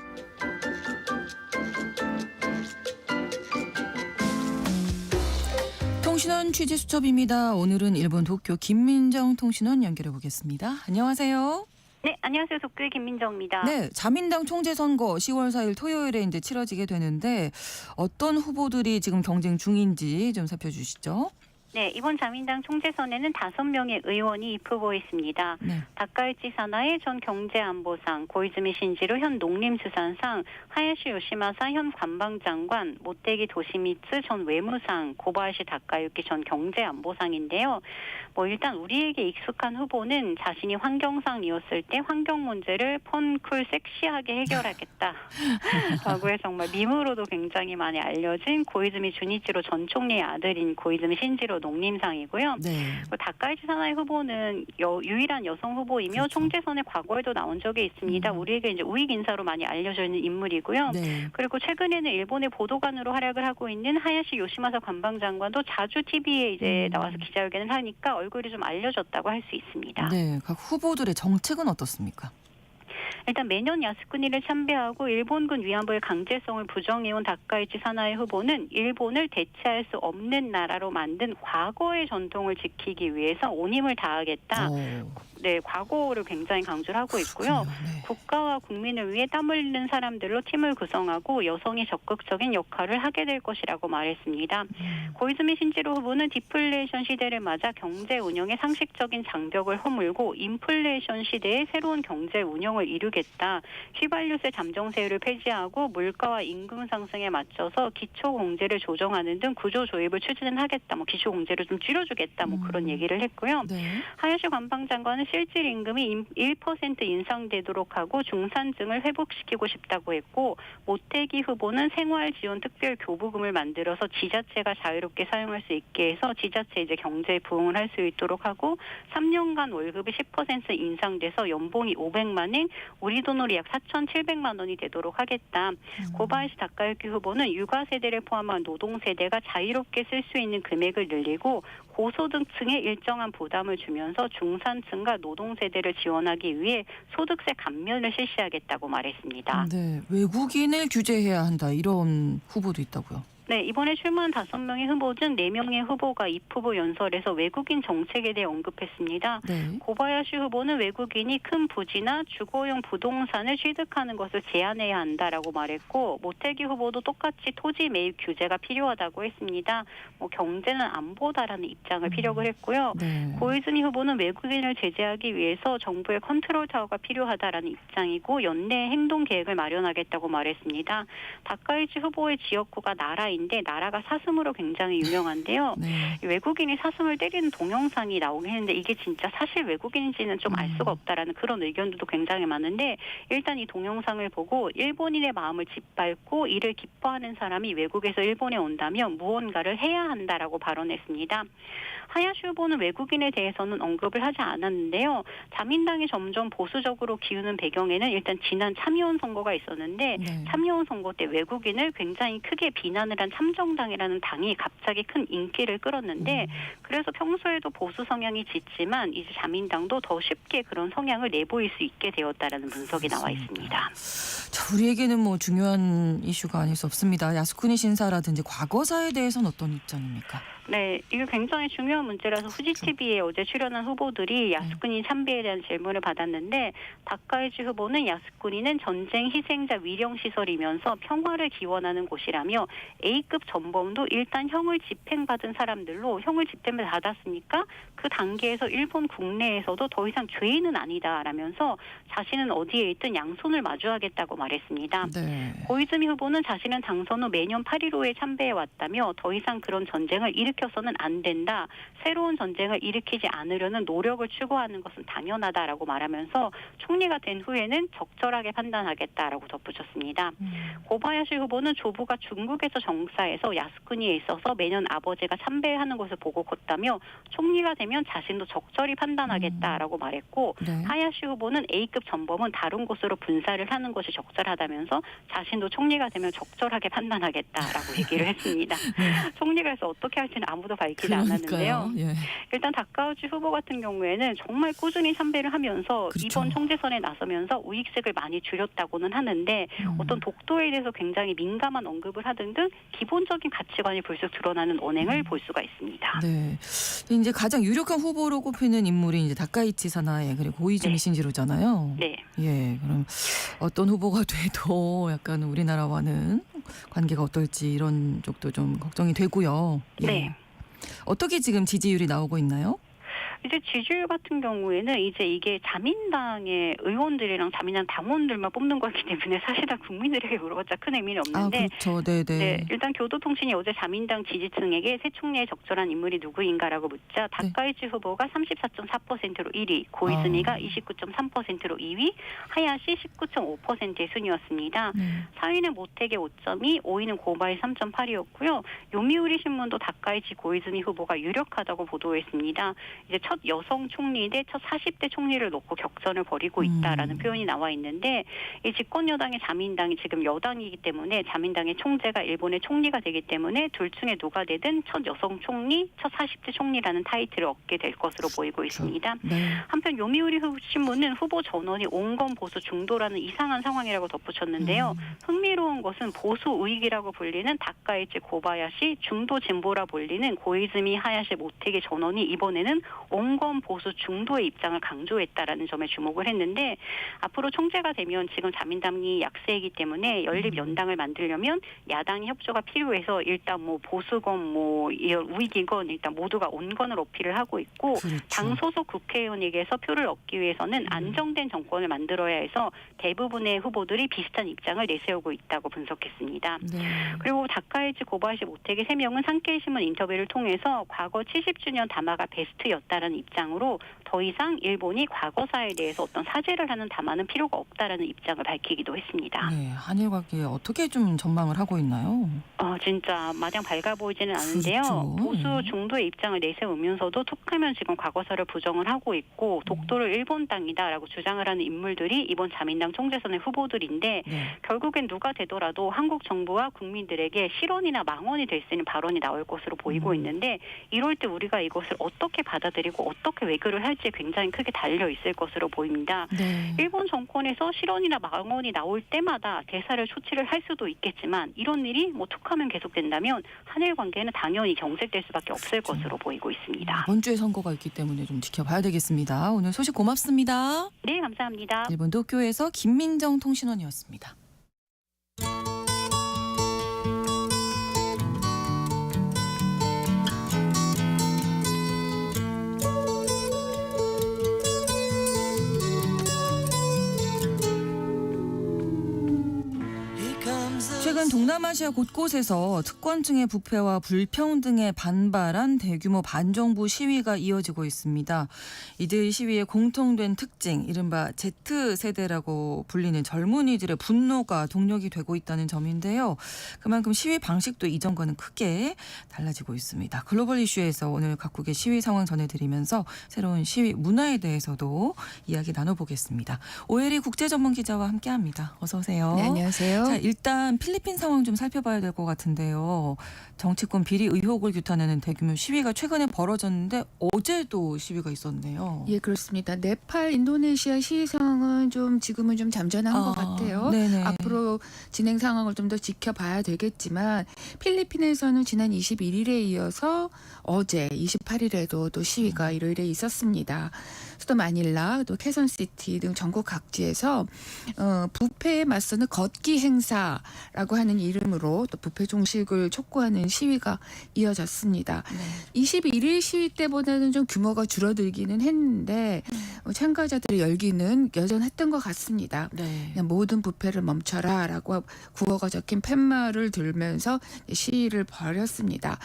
Speaker 1: 통신원 취재 수첩입니다. 오늘은 일본 도쿄 김민정 통신원 연결해 보겠습니다. 안녕하세요.
Speaker 5: 네, 안녕하세요. 도쿄의 김민정입니다.
Speaker 1: 네, 자민당 총재 선거 10월 4일 토요일에 이제 치러지게 되는데 어떤 후보들이 지금 경쟁 중인지 좀 살펴주시죠.
Speaker 5: 네, 이번 자민당 총재선에는 5명의 의원이 입후보에 있습니다.
Speaker 1: 네.
Speaker 5: 다카이치 사나이 전 경제안보상, 고이즈미 신지루 현 농림수산상, 하야시 요시마사 현 관방장관, 모테기 도시미츠 전 외무상, 고바야시 다카유키 전 경제안보상인데요. 일단 우리에게 익숙한 후보는 자신이 환경상이었을 때 환경 문제를 펀쿨 섹시하게 해결하겠다 라고 해서 정말 밈으로도 굉장히 많이 알려진 고이즈미 주니치로 전 총리의 아들인 고이즈미 신지로 농림상이고요.
Speaker 1: 네.
Speaker 5: 다카이치 사나이 후보는 유일한 여성 후보이며
Speaker 1: 그렇죠.
Speaker 5: 총재선에 과거에도 나온 적이 있습니다. 우리에게 이제 우익 인사로 많이 알려져 있는 인물이고요.
Speaker 1: 네.
Speaker 5: 그리고 최근에는 일본의 보도관으로 활약을 하고 있는 하야시 요시마사 관방장관도 자주 TV에 이제 나와서 기자회견을 하니까 얼굴이 좀 알려졌다고 할 수 있습니다.
Speaker 1: 네, 각 후보들의 정책은 어떻습니까?
Speaker 5: 일단 매년 야스쿠니를 참배하고 일본군 위안부의 강제성을 부정해온 다카이치 사나이 후보는 일본을 대체할 수 없는 나라로 만든 과거의 전통을 지키기 위해서 온 힘을 다하겠다. 네, 과거를 굉장히 강조를 하고 있고요.
Speaker 1: 네.
Speaker 5: 국가와 국민을 위해 땀 흘리는 사람들로 팀을 구성하고 여성이 적극적인 역할을 하게 될 것이라고 말했습니다. 고이즈미 신지로 후보는 디플레이션 시대를 맞아 경제 운영의 상식적인 장벽을 허물고 인플레이션 시대에 새로운 경제 운영을 이루겠다. 휘발유세 잠정세율을 폐지하고 물가와 임금 상승에 맞춰서 기초공제를 조정하는 등 구조조입을 추진하겠다. 기초공제를 좀 줄여주겠다. 그런 얘기를 했고요.
Speaker 1: 네.
Speaker 5: 하야시 관방장관은 실질 임금이 1% 인상되도록 하고 중산층을 회복시키고 싶다고 했고, 모테기 후보는 생활지원 특별 교부금을 만들어서 지자체가 자유롭게 사용할 수 있게 해서 지자체 이제 경제 부흥을 할 수 있도록 하고 3년간 월급이 10% 인상돼서 연봉이 500만 원, 우리 돈으로 약 4,700만 원이 되도록 하겠다. 고바야시 다카유키 후보는 육아 세대를 포함한 노동 세대가 자유롭게 쓸 수 있는 금액을 늘리고 고소득층에 일정한 부담을 주면서 중산층과 노동 세대를 지원하기 위해 소득세 감면을 실시하겠다고 말했습니다.
Speaker 1: 네, 외국인을 규제해야 한다 이런 후보도 있다고요.
Speaker 5: 네, 이번에 출마한 5명의 후보 중 4명의 후보가 입후보 연설에서 외국인 정책에 대해 언급했습니다.
Speaker 1: 네.
Speaker 5: 고바야시 후보는 외국인이 큰 부지나 주거용 부동산을 취득하는 것을 제한해야 한다라고 말했고, 모태기 후보도 똑같이 토지 매입 규제가 필요하다고 했습니다. 경제는 안보다라는 입장을 피력을 했고요.
Speaker 1: 네.
Speaker 5: 고이즈미 후보는 외국인을 제재하기 위해서 정부의 컨트롤 타워가 필요하다라는 입장이고 연내 행동 계획을 마련하겠다고 말했습니다. 다카이치 후보의 지역구가 나라인데 나라가 사슴으로 굉장히 유명한데요.
Speaker 1: 네.
Speaker 5: 외국인이 사슴을 때리는 동영상이 나오긴 했는데 이게 진짜 사실 외국인인지는 좀 알 수가 없다라는 그런 의견들도 굉장히 많은데, 일단 이 동영상을 보고 일본인의 마음을 짓밟고 이를 기뻐하는 사람이 외국에서 일본에 온다면 무언가를 해야 한다라고 발언했습니다. 하야시 후보는 외국인에 대해서는 언급을 하지 않았는데요. 자민당이 점점 보수적으로 기우는 배경에는 일단 지난 참의원 선거가 있었는데
Speaker 1: 네.
Speaker 5: 참의원 선거 때 외국인을 굉장히 크게 비난을 한 참정당이라는 당이 갑자기 큰 인기를 끌었는데 그래서 평소에도 보수 성향이 짙지만 이제 자민당도 더 쉽게 그런 성향을 내보일 수 있게 되었다라는 분석이 나와 있습니다.
Speaker 1: 자, 우리에게는 뭐 중요한 이슈가 아닐 수 없습니다. 야스쿠니 신사라든지 과거사에 대해서는 어떤 입장입니까?
Speaker 5: 네, 이게 굉장히 중요한 문제라서 후지TV에 어제 출연한 후보들이 야스쿠니 참배에 대한 질문을 받았는데, 다카이치 후보는 야스쿠니는 전쟁 희생자 위령시설이면서 평화를 기원하는 곳이라며 A급 전범도 일단 형을 집행받은 사람들로 형을 집행받았으니까 그 단계에서 일본 국내에서도 더 이상 죄인은 아니다라면서 자신은 어디에 있든 양손을 마주하겠다고 말했습니다.
Speaker 1: 네.
Speaker 5: 고이즈미 후보는 자신은 당선 후 매년 8.15에 참배해 왔다며 더 이상 그런 전쟁을 일으켜서는 안 된다. 새로운 전쟁을 일으키지 않으려는 노력을 추구하는 것은 당연하다라고 말하면서 총리가 된 후에는 적절하게 판단하겠다라고 덧붙였습니다. 고바야시 후보는 조부가 중국에서 정사해서 야스쿠니에 있어서 매년 아버지가 참배하는 것을 보고 컸다며 총리가 되면 자신도 적절히 판단하겠다라고 말했고,
Speaker 1: 네.
Speaker 5: 하야시 후보는 A급 전범은 다른 곳으로 분사를 하는 것이 적절하다면서 자신도 총리가 되면 적절하게 판단하겠다라고 얘기를 했습니다. 총리가 해서 어떻게 할지는 아무도 밝히지 않았는데요.
Speaker 1: 예.
Speaker 5: 일단 다카우치 후보 같은 경우에는 정말 꾸준히 참배를 하면서
Speaker 1: 그렇죠.
Speaker 5: 이번 총재선에 나서면서 우익색을 많이 줄였다고는 하는데 어떤 독도에 대해서 굉장히 민감한 언급을 하던 등 기본적인 가치관이 불쑥 드러나는 언행을 볼 수가 있습니다.
Speaker 1: 네. 이제 가장 유력한 후보로 꼽히는 인물이 이제 다카이치 사나에 그리고 고이즈미
Speaker 5: 네.
Speaker 1: 신지로잖아요.
Speaker 5: 네.
Speaker 1: 예. 그럼 어떤 후보가 돼도 약간 우리나라와는 관계가 어떨지 이런 쪽도 좀 걱정이 되고요. 예.
Speaker 5: 네.
Speaker 1: 어떻게 지금 지지율이 나오고 있나요?
Speaker 5: 이제 지지율 같은 경우에는 이제 이게 자민당의 의원들이랑 자민당 당원들만 뽑는 거기 때문에 사실상 국민들에게 물어봤자 큰 의미는 없는데,
Speaker 1: 그렇죠. 네네.
Speaker 5: 네, 일단 교도통신이 어제 자민당 지지층에게 새 총리의 적절한 인물이 누구인가라고 묻자 다카이치 후보가 34.4%로 1위, 고이즈미가 29.3%로 2위, 하야시 19.5%의 순위였습니다. 4위는 모테기 5.2, 5위는 고바이 3.8이었고요. 요미우리 신문도 다카이치 고이즈미 후보가 유력하다고 보도했습니다. 이제 첫 여성 총리 대 첫 40대 총리를 놓고 격전을 벌이고 있다라는 표현이 나와 있는데, 이 집권 여당의 자민당이 지금 여당이기 때문에 자민당의 총재가 일본의 총리가 되기 때문에 둘 중에 누가 되든 첫 여성 총리, 첫 40대 총리라는 타이틀을 얻게 될 것으로 보이고 있습니다.
Speaker 1: 네.
Speaker 5: 한편 요미우리 신문은 후보 전원이 온건 보수 중도라는 이상한 상황이라고 덧붙였는데요. 흥미로운 것은 보수 우익이라고 불리는 다카이치 고바야시, 중도 진보라 불리는 고이즈미 하야시 모테기 전원이 이번에는 온건 보수 중도의 입장을 강조했다라는 점에 주목을 했는데, 앞으로 총재가 되면 지금 자민당이 약세이기 때문에 연립연당을 만들려면 야당의 협조가 필요해서 일단 뭐 보수건 뭐 우익이건 일단 모두가 온건을 어필을 하고 있고,
Speaker 1: 그렇죠.
Speaker 5: 당 소속 국회의원에게서 표를 얻기 위해서는 안정된 정권을 만들어야 해서 대부분의 후보들이 비슷한 입장을 내세우고 있다고 분석했습니다.
Speaker 1: 네.
Speaker 5: 그리고 다카이치 고바야시 모테기 3명은 산케이 신문 인터뷰를 통해서 과거 70주년 담화가 베스트였다라는 있다라는 입장으로 더 이상 일본이 과거사에 대해서 어떤 사죄를 하는 담화는 필요가 없다라는 입장을 밝히기도 했습니다.
Speaker 1: 네, 한일 관계 어떻게 좀 전망을 하고 있나요?
Speaker 5: 진짜 마냥 밝아 보이지는 않은데요.
Speaker 1: 그렇죠.
Speaker 5: 보수 중도의 입장을 내세우면서도 툭하면 지금 과거사를 부정을 하고 있고 독도를 일본 땅이다라고 주장을 하는 인물들이 이번 자민당 총재선의 후보들인데
Speaker 1: 네.
Speaker 5: 결국엔 누가 되더라도 한국 정부와 국민들에게 실언이나 망언이 될 수 있는 발언이 나올 것으로 보이고 있는데 이럴 때 우리가 이것을 어떻게 받아들이고 어떻게 외교를 할지 굉장히 크게 달려 있을 것으로 보입니다.
Speaker 1: 네.
Speaker 5: 일본 정권에서 실언이나 망언이 나올 때마다 대사를 조치를 할 수도 있겠지만 이런 일이 뭐 툭하면 계속된다면 한일 관계는 당연히 경색될 수밖에 없을 것으로 보이고 있습니다.
Speaker 1: 이번 주에 선거가 있기 때문에 좀 지켜봐야 되겠습니다. 오늘 소식 고맙습니다.
Speaker 5: 네, 감사합니다.
Speaker 1: 일본 도쿄에서 김민정 통신원이었습니다. 최근 동남아시아 곳곳에서 특권층의 부패와 불평등에 반발한 대규모 반정부 시위가 이어지고 있습니다. 이들 시위의 공통된 특징, 이른바 Z세대라고 불리는 젊은이들의 분노가 동력이 되고 있다는 점인데요. 그만큼 시위 방식도 이전과는 크게 달라지고 있습니다. 글로벌 이슈에서 오늘 각국의 시위 상황 전해드리면서 새로운 시위 문화에 대해서도 이야기 나눠보겠습니다. 오혜리 국제전문기자와 함께합니다. 어서 오세요.
Speaker 6: 네, 안녕하세요.
Speaker 1: 자, 일단 필리핀 상황 좀 살펴봐야 될 것 같은데요. 정치권 비리 의혹을 규탄하는 대규모 시위가 최근에 벌어졌는데 어제도 시위가 있었네요.
Speaker 6: 예, 그렇습니다. 네팔, 인도네시아 시위 상황은 지금은 좀 잠잠한 것 같아요.
Speaker 1: 네네.
Speaker 6: 앞으로 진행 상황을 좀 더 지켜봐야 되겠지만 필리핀에서는 지난 21일에 이어서 어제 28일에도 또 시위가 일요일에 있었습니다. 수도 마닐라, 또 케선시티 등 전국 각지에서 부패에 맞서는 걷기 행사라고 하는 이름으로 또 부패 종식을 촉구하는 시위가 이어졌습니다.
Speaker 1: 네.
Speaker 6: 21일 시위 때보다는 좀 규모가 줄어들기는 했는데 참가자들의 열기는 여전했던 것 같습니다.
Speaker 1: 네.
Speaker 6: 그냥 모든 부패를 멈춰라라고 구호가 적힌 팻말을 들면서 시위를 벌였습니다.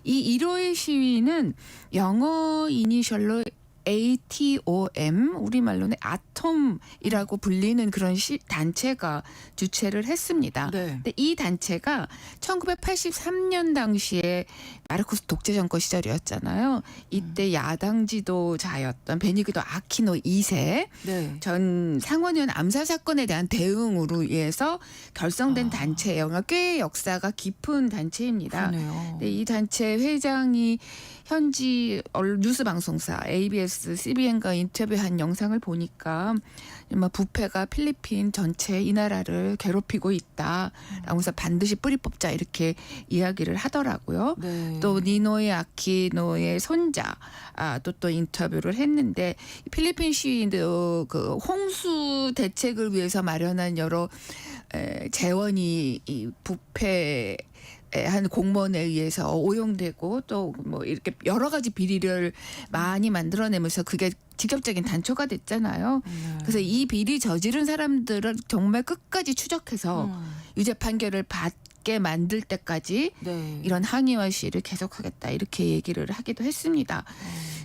Speaker 6: 이 일요일 시위는 영어 이니셜로 ATOM, 우리말로는 아톰이라고 불리는 그런 단체가 주최를 했습니다.
Speaker 1: 네.
Speaker 6: 근데 이 단체가 1983년 당시에 마르코스 독재 정권 시절이었잖아요. 이때 야당 지도자였던 베니그도 아키노 2세
Speaker 1: 네.
Speaker 6: 전 상원의원 암살 사건에 대한 대응으로 위해서 결성된 단체예요. 꽤 역사가 깊은 단체입니다.
Speaker 1: 그러네요.
Speaker 6: 네, 이 단체 회장이 현지 뉴스 방송사 ABS, CBN과 인터뷰한 영상을 보니까 부패가 필리핀 전체 이 나라를 괴롭히고 있다라고 해서 반드시 뿌리 뽑자 이렇게 이야기를 하더라고요.
Speaker 1: 네.
Speaker 6: 또 니노의 아키노의 손자 또 인터뷰를 했는데 필리핀 시위도 그 홍수 대책을 위해서 마련한 여러 재원이 이 부패 한 공무원에 의해서 오용되고 또 뭐 이렇게 여러 가지 비리를 많이 만들어내면서 그게 직접적인 단초가 됐잖아요. 그래서 이 비리 저지른 사람들을 정말 끝까지 추적해서 유죄 판결을 받게 만들 때까지
Speaker 1: 네.
Speaker 6: 이런 항의와 시위를 계속하겠다 이렇게 얘기를 하기도 했습니다.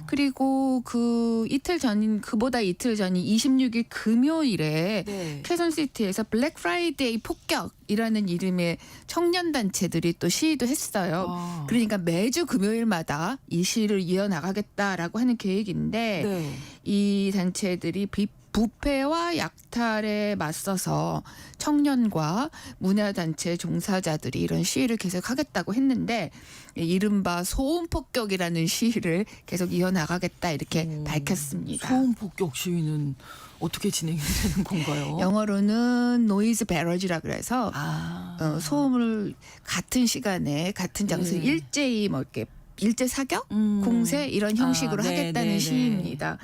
Speaker 6: 그리고 그보다 이틀 전인 26일 금요일에
Speaker 1: 네.
Speaker 6: 케선시티에서 블랙 프라이데이 폭격이라는 이름의 청년 단체들이 또 시위도 했어요. 그러니까 매주 금요일마다 이 시위를 이어나가겠다라고 하는 계획인데
Speaker 1: 네.
Speaker 6: 이 단체들이 부패와 약탈에 맞서서 청년과 문화단체 종사자들이 이런 시위를 계속하겠다고 했는데 이른바 소음폭격이라는 시위를 계속 이어나가겠다 이렇게 밝혔습니다.
Speaker 1: 소음 폭격 시위는 어떻게 진행이 되는 건가요?
Speaker 6: 영어로는 노이즈 배러지라 그래서 소음을 같은 시간에 같은 장소에
Speaker 1: 네.
Speaker 6: 일제히 뭐 이렇게 일제 사격, 공세 이런 형식으로
Speaker 1: 네,
Speaker 6: 하겠다는
Speaker 1: 네,
Speaker 6: 시위입니다.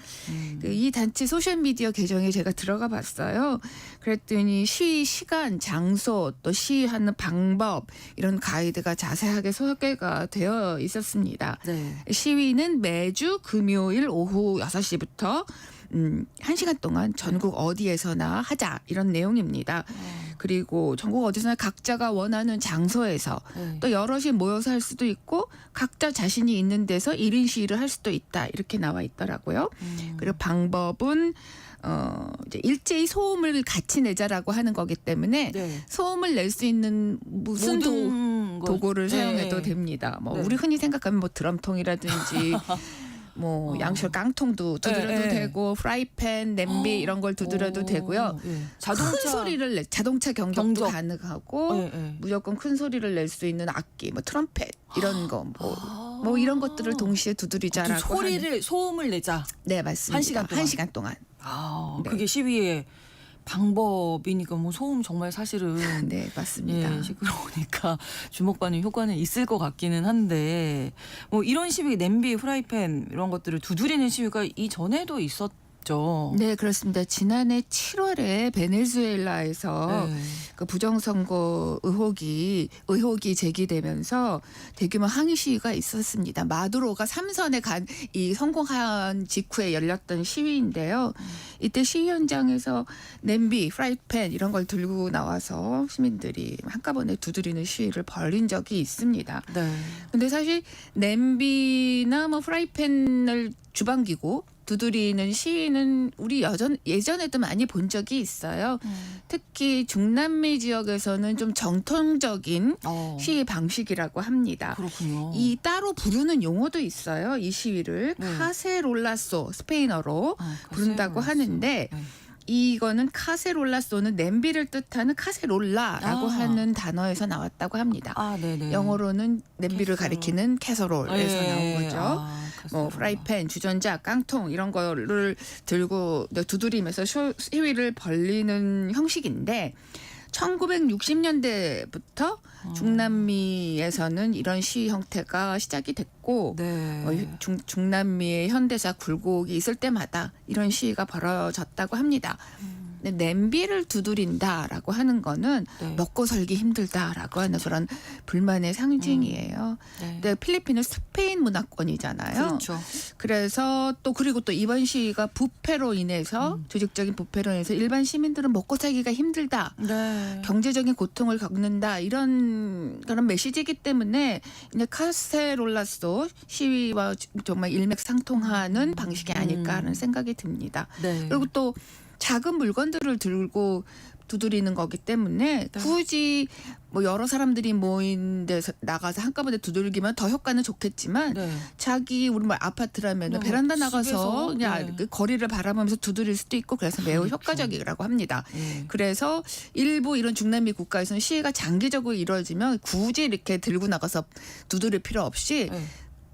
Speaker 6: 이 단체 소셜 미디어 계정에 제가 들어가 봤어요. 그랬더니 시위 시간, 장소, 또 시위하는 방법 이런 가이드가 자세하게 소개가 되어 있었습니다.
Speaker 1: 네.
Speaker 6: 시위는 매주 금요일 오후 6시부터 1시간 동안 전국 어디에서나 하자 이런 내용입니다. 그리고 전국 어디서나 각자가 원하는 장소에서
Speaker 1: 네.
Speaker 6: 또 여럿이 모여서 할 수도 있고 각자 자신이 있는 데서 1인 시위를 할 수도 있다. 이렇게 나와 있더라고요. 그리고 방법은 이제 일제히 소음을 같이 내자라고 하는 거기 때문에
Speaker 1: 네.
Speaker 6: 소음을 낼 수 있는 무슨
Speaker 1: 모든 걸-
Speaker 6: 도구를
Speaker 1: 네.
Speaker 6: 사용해도 됩니다. 뭐
Speaker 1: 네.
Speaker 6: 우리 흔히 생각하면 뭐 드럼통이라든지 뭐 양철 깡통도 두드려도
Speaker 1: 네, 네.
Speaker 6: 되고 프라이팬, 냄비 이런 걸 두드려도
Speaker 1: 오,
Speaker 6: 되고요.
Speaker 1: 예.
Speaker 6: 큰 소리를 자동차 경적도
Speaker 1: 경적.
Speaker 6: 가능하고
Speaker 1: 예, 예.
Speaker 6: 무조건 큰 소리를 낼 수 있는 악기, 뭐 트럼펫 이런 거, 뭐 이런 것들을 동시에 두드리자라고 하는.
Speaker 1: 소리를 소음을 내자.
Speaker 6: 네 맞습니다.
Speaker 1: 1시간 동안.
Speaker 6: 1시간 동안.
Speaker 1: 아,
Speaker 6: 네.
Speaker 1: 그게 시위의 방법이니까 뭐 소음 정말 사실은
Speaker 6: 네 맞습니다.
Speaker 1: 예, 시끄러우니까 주목받는 효과는 있을 것 같기는 한데 뭐 이런 시위 냄비, 프라이팬 이런 것들을 두드리는 시위가 이전에도 있었죠.
Speaker 6: 네 그렇습니다. 지난해 7월에 베네수엘라에서
Speaker 1: 네.
Speaker 6: 그 부정선거 의혹이 제기되면서 대규모 항의 시위가 있었습니다. 마두로가 3선에 이 성공한 직후에 열렸던 시위인데요. 이때 시위 현장에서 냄비, 프라이팬 이런 걸 들고 나와서 시민들이 한꺼번에 두드리는 시위를 벌인 적이 있습니다.
Speaker 1: 네.
Speaker 6: 근데 사실 냄비나 뭐 프라이팬을 주방기구 두드리는 시위는 우리 예전에도 많이 본 적이 있어요. 특히 중남미 지역에서는 좀 정통적인 시위 방식이라고 합니다.
Speaker 1: 그렇군요.
Speaker 6: 이 따로 부르는 용어도 있어요. 이 시위를
Speaker 1: 네.
Speaker 6: 카세롤라소 스페인어로 부른다고 하는데
Speaker 1: 네.
Speaker 6: 이거는 카세롤라소는 냄비를 뜻하는 카세롤라라고
Speaker 1: 아.
Speaker 6: 하는 단어에서 나왔다고 합니다.
Speaker 1: 아, 네네.
Speaker 6: 영어로는 냄비를
Speaker 1: 캐서롤.
Speaker 6: 가리키는 캐서롤에서 나온 거죠.
Speaker 1: 아,
Speaker 6: 뭐 프라이팬, 주전자, 깡통 이런 거를 들고 두드리면서 시위를 벌리는 형식인데 1960년대부터 중남미에서는 이런 시위 형태가 시작이 됐고
Speaker 1: 네.
Speaker 6: 중남미의 현대사 굴곡이 있을 때마다 이런 시위가 벌어졌다고 합니다. 근데 냄비를 두드린다라고 하는 거는
Speaker 1: 네.
Speaker 6: 먹고 살기 힘들다라고 하는 그런 불만의 상징이에요.
Speaker 1: 네.
Speaker 6: 근데 필리핀은 스페인 문화권이잖아요.
Speaker 1: 그렇죠.
Speaker 6: 그래서 그리고 또 이번 시위가 부패로 인해서 조직적인 부패로 인해서 일반 시민들은 먹고 살기가 힘들다.
Speaker 1: 네.
Speaker 6: 경제적인 고통을 겪는다 이런 그런 메시지이기 때문에 이제 카세롤라스도 시위와 정말 일맥상통하는 방식이 아닐까 하는 생각이 듭니다.
Speaker 1: 네.
Speaker 6: 그리고 또 작은 물건들을 들고 두드리는 거기 때문에
Speaker 1: 네.
Speaker 6: 굳이 뭐 여러 사람들이 모인 데서 나가서 한꺼번에 두들기면 더 효과는 좋겠지만
Speaker 1: 네.
Speaker 6: 자기 우리 뭐 아파트라면
Speaker 1: 뭐
Speaker 6: 베란다
Speaker 1: 집에서,
Speaker 6: 나가서 그냥
Speaker 1: 네.
Speaker 6: 그 거리를 바라보면서 두드릴 수도 있고 그래서 매우
Speaker 1: 그렇죠.
Speaker 6: 효과적이라고 합니다.
Speaker 1: 네.
Speaker 6: 그래서 일부 이런 중남미 국가에서는 시위가 장기적으로 이루어지면 굳이 이렇게 들고 나가서 두드릴 필요 없이
Speaker 1: 네.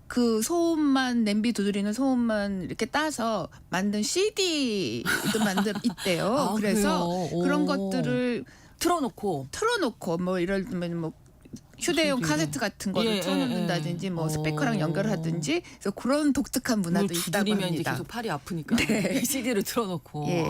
Speaker 6: 그 소음만 냄비 두드리는 소음만 이렇게 따서 만든 CD도 있대요.
Speaker 1: 아,
Speaker 6: 그래서
Speaker 1: 그래요?
Speaker 6: 그런
Speaker 1: 오.
Speaker 6: 것들을
Speaker 1: 틀어놓고
Speaker 6: 뭐 예를 들면 뭐 휴대용
Speaker 1: CD 를.
Speaker 6: 카세트 같은 거를
Speaker 1: 예,
Speaker 6: 틀어놓는다든지
Speaker 1: 예, 예.
Speaker 6: 뭐 스피커랑 연결하든지 그래서 그런 독특한 문화도
Speaker 1: 물
Speaker 6: 있다고
Speaker 1: 두드리면 이제
Speaker 6: 합니다.
Speaker 1: 계속 팔이 아프니까
Speaker 6: 네.
Speaker 1: CD를 틀어놓고
Speaker 6: 예.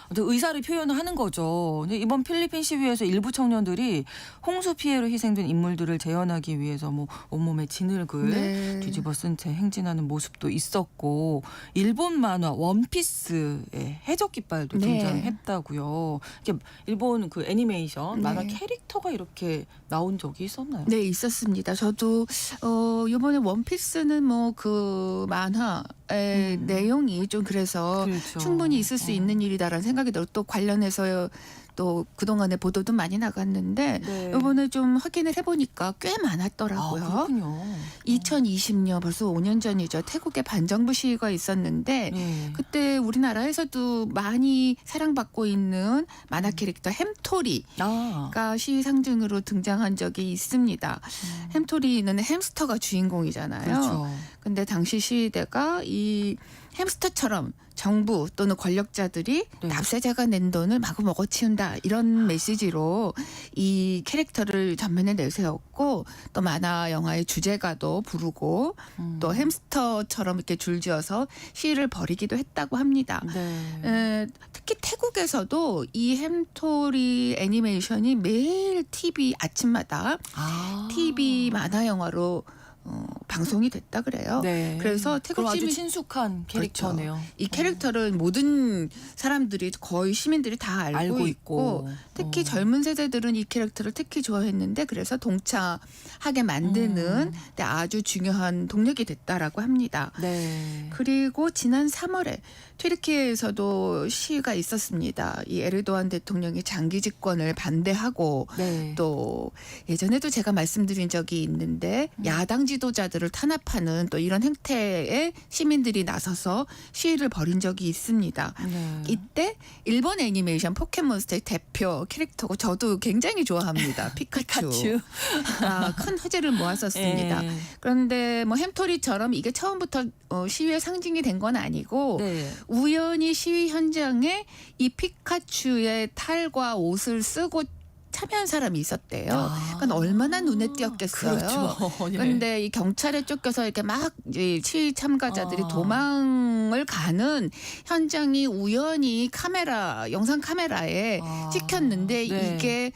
Speaker 1: 아무튼 의사를 표현을 하는 거죠. 근데 이번 필리핀 시위에서 일부 청년들이 홍수 피해로 희생된 인물들을 재현하기 위해서 뭐 온몸에 진흙을
Speaker 6: 네.
Speaker 1: 뒤집어 쓴 채 행진하는 모습도 있었고 일본 만화 원피스의 해적 깃발도
Speaker 6: 네.
Speaker 1: 등장했다고요. 이게 일본 그 애니메이션 만화
Speaker 6: 네.
Speaker 1: 캐릭터가 이렇게 나온 적이 있었나요?
Speaker 6: 네, 있었습니다. 저도 이번에 원피스는 뭐 그 만화의 내용이 좀 그래서
Speaker 1: 그렇죠.
Speaker 6: 충분히 있을 수 있는 일이다라는 생각이 들어 또 관련해서 또 그동안에 보도도 많이 나갔는데
Speaker 1: 네.
Speaker 6: 이번에 좀 확인을 해보니까 꽤 많았더라고요.
Speaker 1: 그렇군요.
Speaker 6: 2020년 벌써 5년 전이죠. 태국에 반정부 시위가 있었는데
Speaker 1: 네.
Speaker 6: 그때 우리나라에서도 많이 사랑받고 있는 만화 캐릭터 햄토리가
Speaker 1: 아,
Speaker 6: 시위 상징으로 등장한 적이 있습니다. 햄토리는 햄스터가 주인공이잖아요.
Speaker 1: 그렇죠.
Speaker 6: 근데 당시 시위대가 이 햄스터처럼 정부 또는 권력자들이
Speaker 1: 네.
Speaker 6: 납세자가 낸 돈을 마구 먹어치운다 이런 메시지로 이 캐릭터를 전면에 내세웠고 또 만화 영화의 주제가도 부르고 또 햄스터처럼 이렇게 줄지어서 시위를 벌이기도 했다고 합니다.
Speaker 1: 네.
Speaker 6: 특히 태국에서도 이 햄토리 애니메이션이 매일 TV 아침마다
Speaker 1: 아.
Speaker 6: TV 만화 영화로 방송이 됐다 그래요.
Speaker 1: 네.
Speaker 6: 그래서
Speaker 1: 그럼 아주
Speaker 6: 태극시민
Speaker 1: 친숙한 캐릭터네요.
Speaker 6: 이 캐릭터를 모든 사람들이 거의 시민들이 다 알고 있고 특히 젊은 세대들은 이 캐릭터를 특히 좋아했는데 그래서 동참하게 만드는 데 아주 중요한 동력이 됐다라고 합니다.
Speaker 1: 네.
Speaker 6: 그리고 지난 3월에 튀르키예에서도 시위가 있었습니다. 이 에르도안 대통령이 장기 집권을 반대하고
Speaker 1: 네.
Speaker 6: 또 예전에도 제가 말씀드린 적이 있는데 야당 지도자들을 탄압하는 또 이런 행태에 시민들이 나서서 시위를 벌인 적이 있습니다.
Speaker 1: 네.
Speaker 6: 이때 일본 애니메이션 포켓몬스터의 대표 캐릭터고 저도 굉장히 좋아합니다. 피카츄. 큰 화제를 모았었습니다.
Speaker 1: 네.
Speaker 6: 그런데 뭐 햄토리처럼 이게 처음부터 시위의 상징이 된 건 아니고
Speaker 1: 네.
Speaker 6: 우연히 시위 현장에 이 피카츄의 탈과 옷을 쓰고 참여한 사람이 있었대요. 그러니까 얼마나 눈에 띄었겠어요.
Speaker 1: 그렇죠. 예.
Speaker 6: 그런데 이 경찰에 쫓겨서 이렇게 막 시위 참가자들이 도망을 가는 현장이 우연히 영상 카메라에 찍혔는데
Speaker 1: 네.
Speaker 6: 이게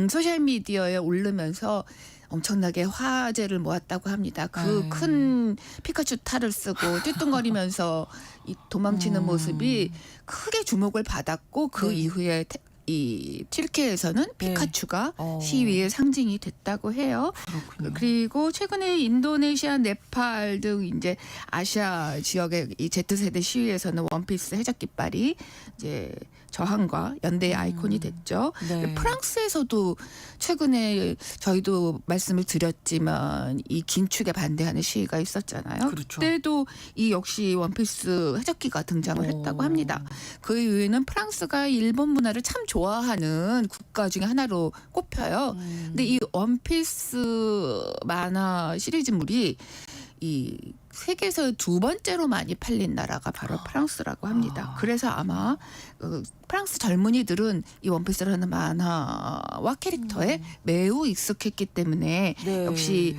Speaker 6: 소셜 미디어에 오르면서 엄청나게 화제를 모았다고 합니다. 그
Speaker 1: 네.
Speaker 6: 큰 피카츄 탈을 쓰고 띠뚱거리면서 이 도망치는 모습이 크게 주목을 받았고 그
Speaker 1: 네.
Speaker 6: 이후에 이 튀르키예에서는
Speaker 1: 네.
Speaker 6: 피카츄가 시위의 상징이 됐다고 해요.
Speaker 1: 그렇군요.
Speaker 6: 그리고 최근에 인도네시아, 네팔 등 이제 아시아 지역의 이 Z세대 시위에서는 원피스 해적 깃발이 이제 저항과 연대의 아이콘이 됐죠.
Speaker 1: 네.
Speaker 6: 프랑스에서도 최근에 저희도 말씀을 드렸지만 이 긴축에 반대하는 시위가 있었잖아요.
Speaker 1: 그렇죠.
Speaker 6: 그때도 이 역시 원피스 해적기가 등장을 했다고 합니다. 그 이유에는 프랑스가 일본 문화를 참 좋아하는 국가 중에 하나로 꼽혀요. 근데 이 원피스 만화 시리즈물이 이 세계에서 두 번째로 많이 팔린 나라가 바로 프랑스라고 합니다. 그래서 아마 프랑스 젊은이들은 이 원피스라는 만화와 캐릭터에 매우 익숙했기 때문에
Speaker 1: 네.
Speaker 6: 역시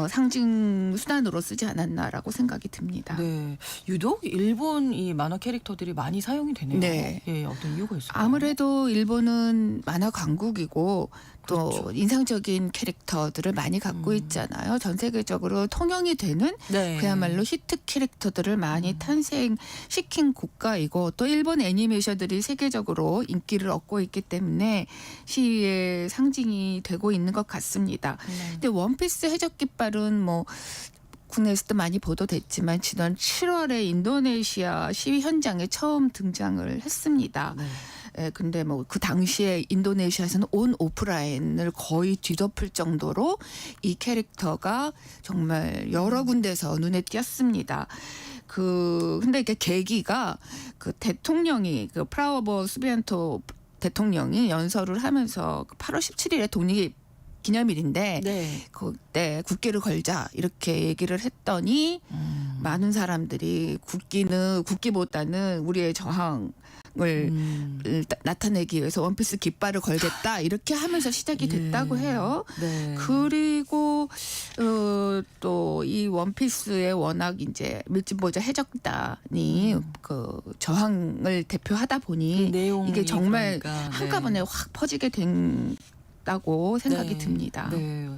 Speaker 6: 상징 수단으로 쓰지 않았나라고 생각이 듭니다.
Speaker 1: 네. 유독 일본 이 만화 캐릭터들이 많이 사용이 되네요.
Speaker 6: 네.
Speaker 1: 예, 어떤 이유가 있을까요?
Speaker 6: 아무래도 일본은 만화 강국이고 또
Speaker 1: 그렇죠.
Speaker 6: 인상적인 캐릭터들을 많이 갖고 있잖아요. 전 세계적으로 통용이 되는
Speaker 1: 네.
Speaker 6: 그야말로 히트 캐릭터들을 많이 탄생시킨 국가이고 또 일본 애니메이션들이 세계적으로 인기를 얻고 있기 때문에 시위의 상징이 되고 있는 것 같습니다. 근데 원피스 해적 깃발은 뭐 국내에서도 많이 보도됐지만 지난 7월에 인도네시아 시위 현장에 처음 등장을 했습니다.
Speaker 1: 네.
Speaker 6: 예, 근데 뭐 그 당시에 인도네시아에서는 온 오프라인을 거의 뒤덮을 정도로 이 캐릭터가 정말 여러 군데서 눈에 띄었습니다. 근데 이게 계기가 그 대통령이 그 프라우보 수비안토 대통령이 연설을 하면서 8월 17일에 독립 기념일인데
Speaker 1: 네.
Speaker 6: 그때 국기를 걸자 이렇게 얘기를 했더니 많은 사람들이 국기보다는 우리의 저항을 나타내기 위해서 원피스 깃발을 걸겠다 이렇게 하면서 시작이 됐다고 해요.
Speaker 1: 네.
Speaker 6: 그리고 또 이 원피스에 워낙 이제 밀짚모자 해적단이 그 저항을 대표하다 보니
Speaker 1: 내용이
Speaker 6: 이게 정말
Speaker 1: 그러니까, 네.
Speaker 6: 한꺼번에 확 퍼지게 된다고 생각이
Speaker 1: 네.
Speaker 6: 듭니다.
Speaker 1: 네.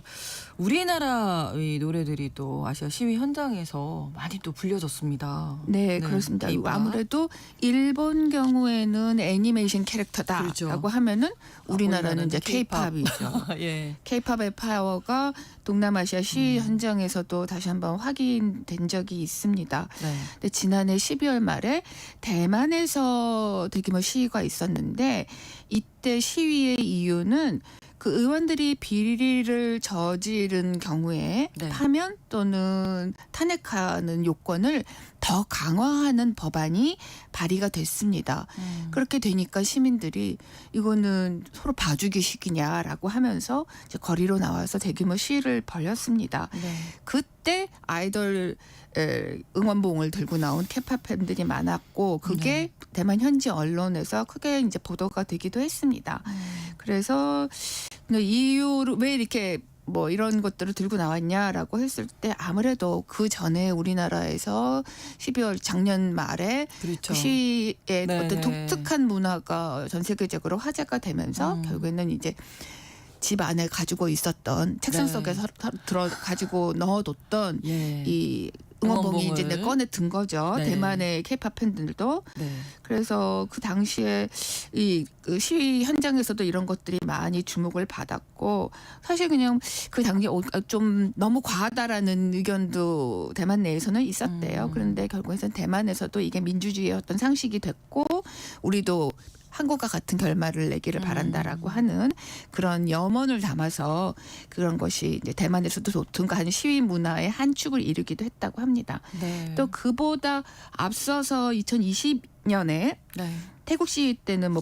Speaker 1: 우리나라 이 노래들이 또 아시아 시위 현장에서 많이 또 불려졌습니다.
Speaker 6: 네, 그렇습니다.
Speaker 1: K-pop.
Speaker 6: 아무래도 일본 경우에는 애니메이션 캐릭터다라고
Speaker 1: 그렇죠.
Speaker 6: 하면은 우리나라는
Speaker 1: 우리나라는
Speaker 6: 이제
Speaker 1: K-pop.
Speaker 6: K-팝이죠.
Speaker 1: 예.
Speaker 6: K-팝의 파워가 동남아시아 시위 현장에서도 다시 한번 확인된 적이 있습니다.
Speaker 1: 네.
Speaker 6: 근데 지난해 12월 말에 대만에서 대규모 시위가 있었는데 이때 시위의 이유는 그 의원들이 비리를 저지른 경우에
Speaker 1: 네.
Speaker 6: 파면 또는 탄핵하는 요건을 더 강화하는 법안이 발의가 됐습니다. 그렇게 되니까 시민들이 이거는 서로 봐주기식이냐라고 하면서 이제 거리로 나와서 대규모 시위를 벌였습니다.
Speaker 1: 네.
Speaker 6: 그때 아이돌 응원봉을 들고 나온 케팝 팬들이 많았고 그게 대만 현지 언론에서 크게 이제 보도가 되기도 했습니다. 그래서 이유로 왜 이렇게 뭐 이런 것들을 들고 나왔냐라고 했을 때 아무래도 그 전에 우리나라에서 12월 작년 말에
Speaker 1: 그렇죠.
Speaker 6: 그 시위의
Speaker 1: 네.
Speaker 6: 어떤 독특한 문화가 전 세계적으로 화제가 되면서 결국에는 이제 집 안에 가지고 있었던 책상
Speaker 1: 네.
Speaker 6: 속에 들어 가지고 넣어뒀던
Speaker 1: 예.
Speaker 6: 이 응원봉이 이제
Speaker 1: 응원봉을.
Speaker 6: 꺼내 든 거죠.
Speaker 1: 네.
Speaker 6: 대만의 K-팝 팬들도.
Speaker 1: 네.
Speaker 6: 그래서 그 당시에 그 시위 현장에서도 이런 것들이 많이 주목을 받았고 사실 그냥 그 당시에 좀 너무 과하다라는 의견도 대만 내에서는 있었대요. 그런데 결국에는 대만에서도 이게 민주주의의 어떤 상식이 됐고 우리도 한국과 같은 결말을 내기를 바란다라고 하는 그런 염원을 담아서 그런 것이 이제 대만에서도 도통한 시위 문화의 한 축을 이루기도 했다고 합니다.
Speaker 1: 네.
Speaker 6: 또 그보다 앞서서 2020년에
Speaker 1: 네.
Speaker 6: 태국 시위 때는 뭐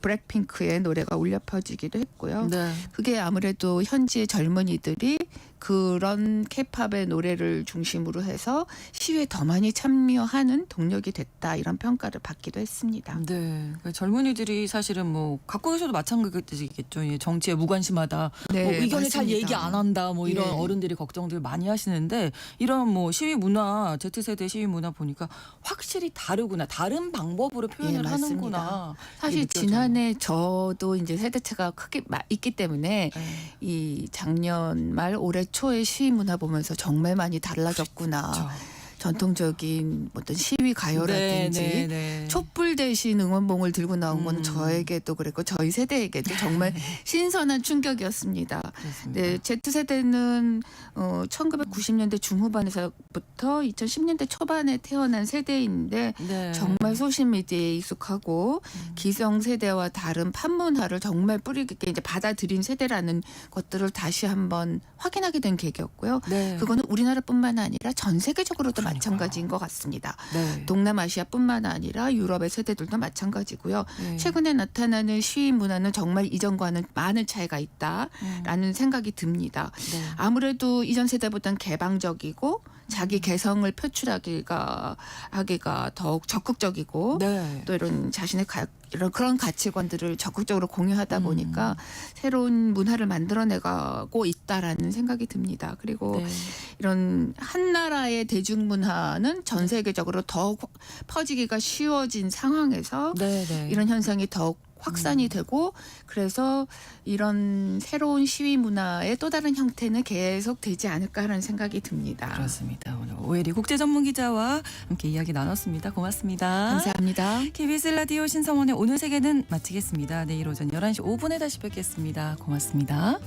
Speaker 6: 블랙핑크의 노래가 울려 퍼지기도 했고요.
Speaker 1: 네.
Speaker 6: 그게 아무래도 현지의 젊은이들이 그런 K-팝의 노래를 중심으로 해서 시위에 더 많이 참여하는 동력이 됐다 이런 평가를 받기도 했습니다.
Speaker 1: 네. 그러니까 젊은이들이 사실은 뭐 갖고 계셔도 마찬가지겠죠. 예, 정치에 무관심하다.
Speaker 6: 네,
Speaker 1: 뭐 의견을 잘
Speaker 6: 맞습니다.
Speaker 1: 얘기 안 한다. 뭐 이런
Speaker 6: 예.
Speaker 1: 어른들이 걱정들 많이 하시는데 이런 뭐 시위 문화, Z세대 시위 문화 보니까 확실히 다르구나. 다른 방법으로 표현을
Speaker 6: 예, 맞습니다.
Speaker 1: 하는구나.
Speaker 6: 사실
Speaker 1: 이게 느껴져요.
Speaker 6: 지난해 저도 이제 세대차가 크게 있기 때문에
Speaker 1: 네.
Speaker 6: 이 작년 말 올해 초에 시위 문화 보면서 정말 많이 달라졌구나.
Speaker 1: 그렇죠.
Speaker 6: 전통적인 어떤 시위 가요라든지
Speaker 1: 네, 네, 네.
Speaker 6: 촛불 대신 응원봉을 들고 나온 거는 저에게도 그랬고 저희 세대에게도 정말 신선한 충격이었습니다.
Speaker 1: 그렇습니다.
Speaker 6: 네, Z세대는 1990년대 중후반에서부터 2010년대 초반에 태어난 세대인데
Speaker 1: 네.
Speaker 6: 정말 소셜미디어에 익숙하고 기성세대와 다른 팝문화를 정말 뿌리 깊게 이제 받아들인 세대라는 것들을 다시 한번 확인하게 된 계기였고요.
Speaker 1: 네.
Speaker 6: 그거는 우리나라뿐만 아니라 전 세계적으로도
Speaker 1: 그러니까요.
Speaker 6: 마찬가지인 것 같습니다.
Speaker 1: 네.
Speaker 6: 동남아시아뿐만 아니라 유럽의 세대들도 마찬가지고요.
Speaker 1: 네.
Speaker 6: 최근에 나타나는 시위 문화는 정말 이전과는 많은 차이가 있다라는 생각이 듭니다.
Speaker 1: 네.
Speaker 6: 아무래도 이전 세대보다는 개방적이고 자기 개성을 표출하기가 더욱 적극적이고
Speaker 1: 네.
Speaker 6: 또 이런 자신의 이런 그런 가치관들을 적극적으로 공유하다 보니까 새로운 문화를 만들어내가고 있다라는 생각이 듭니다. 그리고
Speaker 1: 네.
Speaker 6: 이런 한 나라의 대중문화는 전 세계적으로 더욱 퍼지기가 쉬워진 상황에서
Speaker 1: 네, 네.
Speaker 6: 이런 현상이 더욱 확산이 되고 그래서 이런 새로운 시위 문화의 또 다른 형태는 계속 되지 않을까 하는 생각이 듭니다.
Speaker 1: 그렇습니다. 오늘 오혜리 국제전문기자와 함께 이야기 나눴습니다. 고맙습니다.
Speaker 6: 감사합니다.
Speaker 1: KBS 라디오 신성원의 오늘 세계는 마치겠습니다. 내일 오전 11시 5분에 다시 뵙겠습니다. 고맙습니다.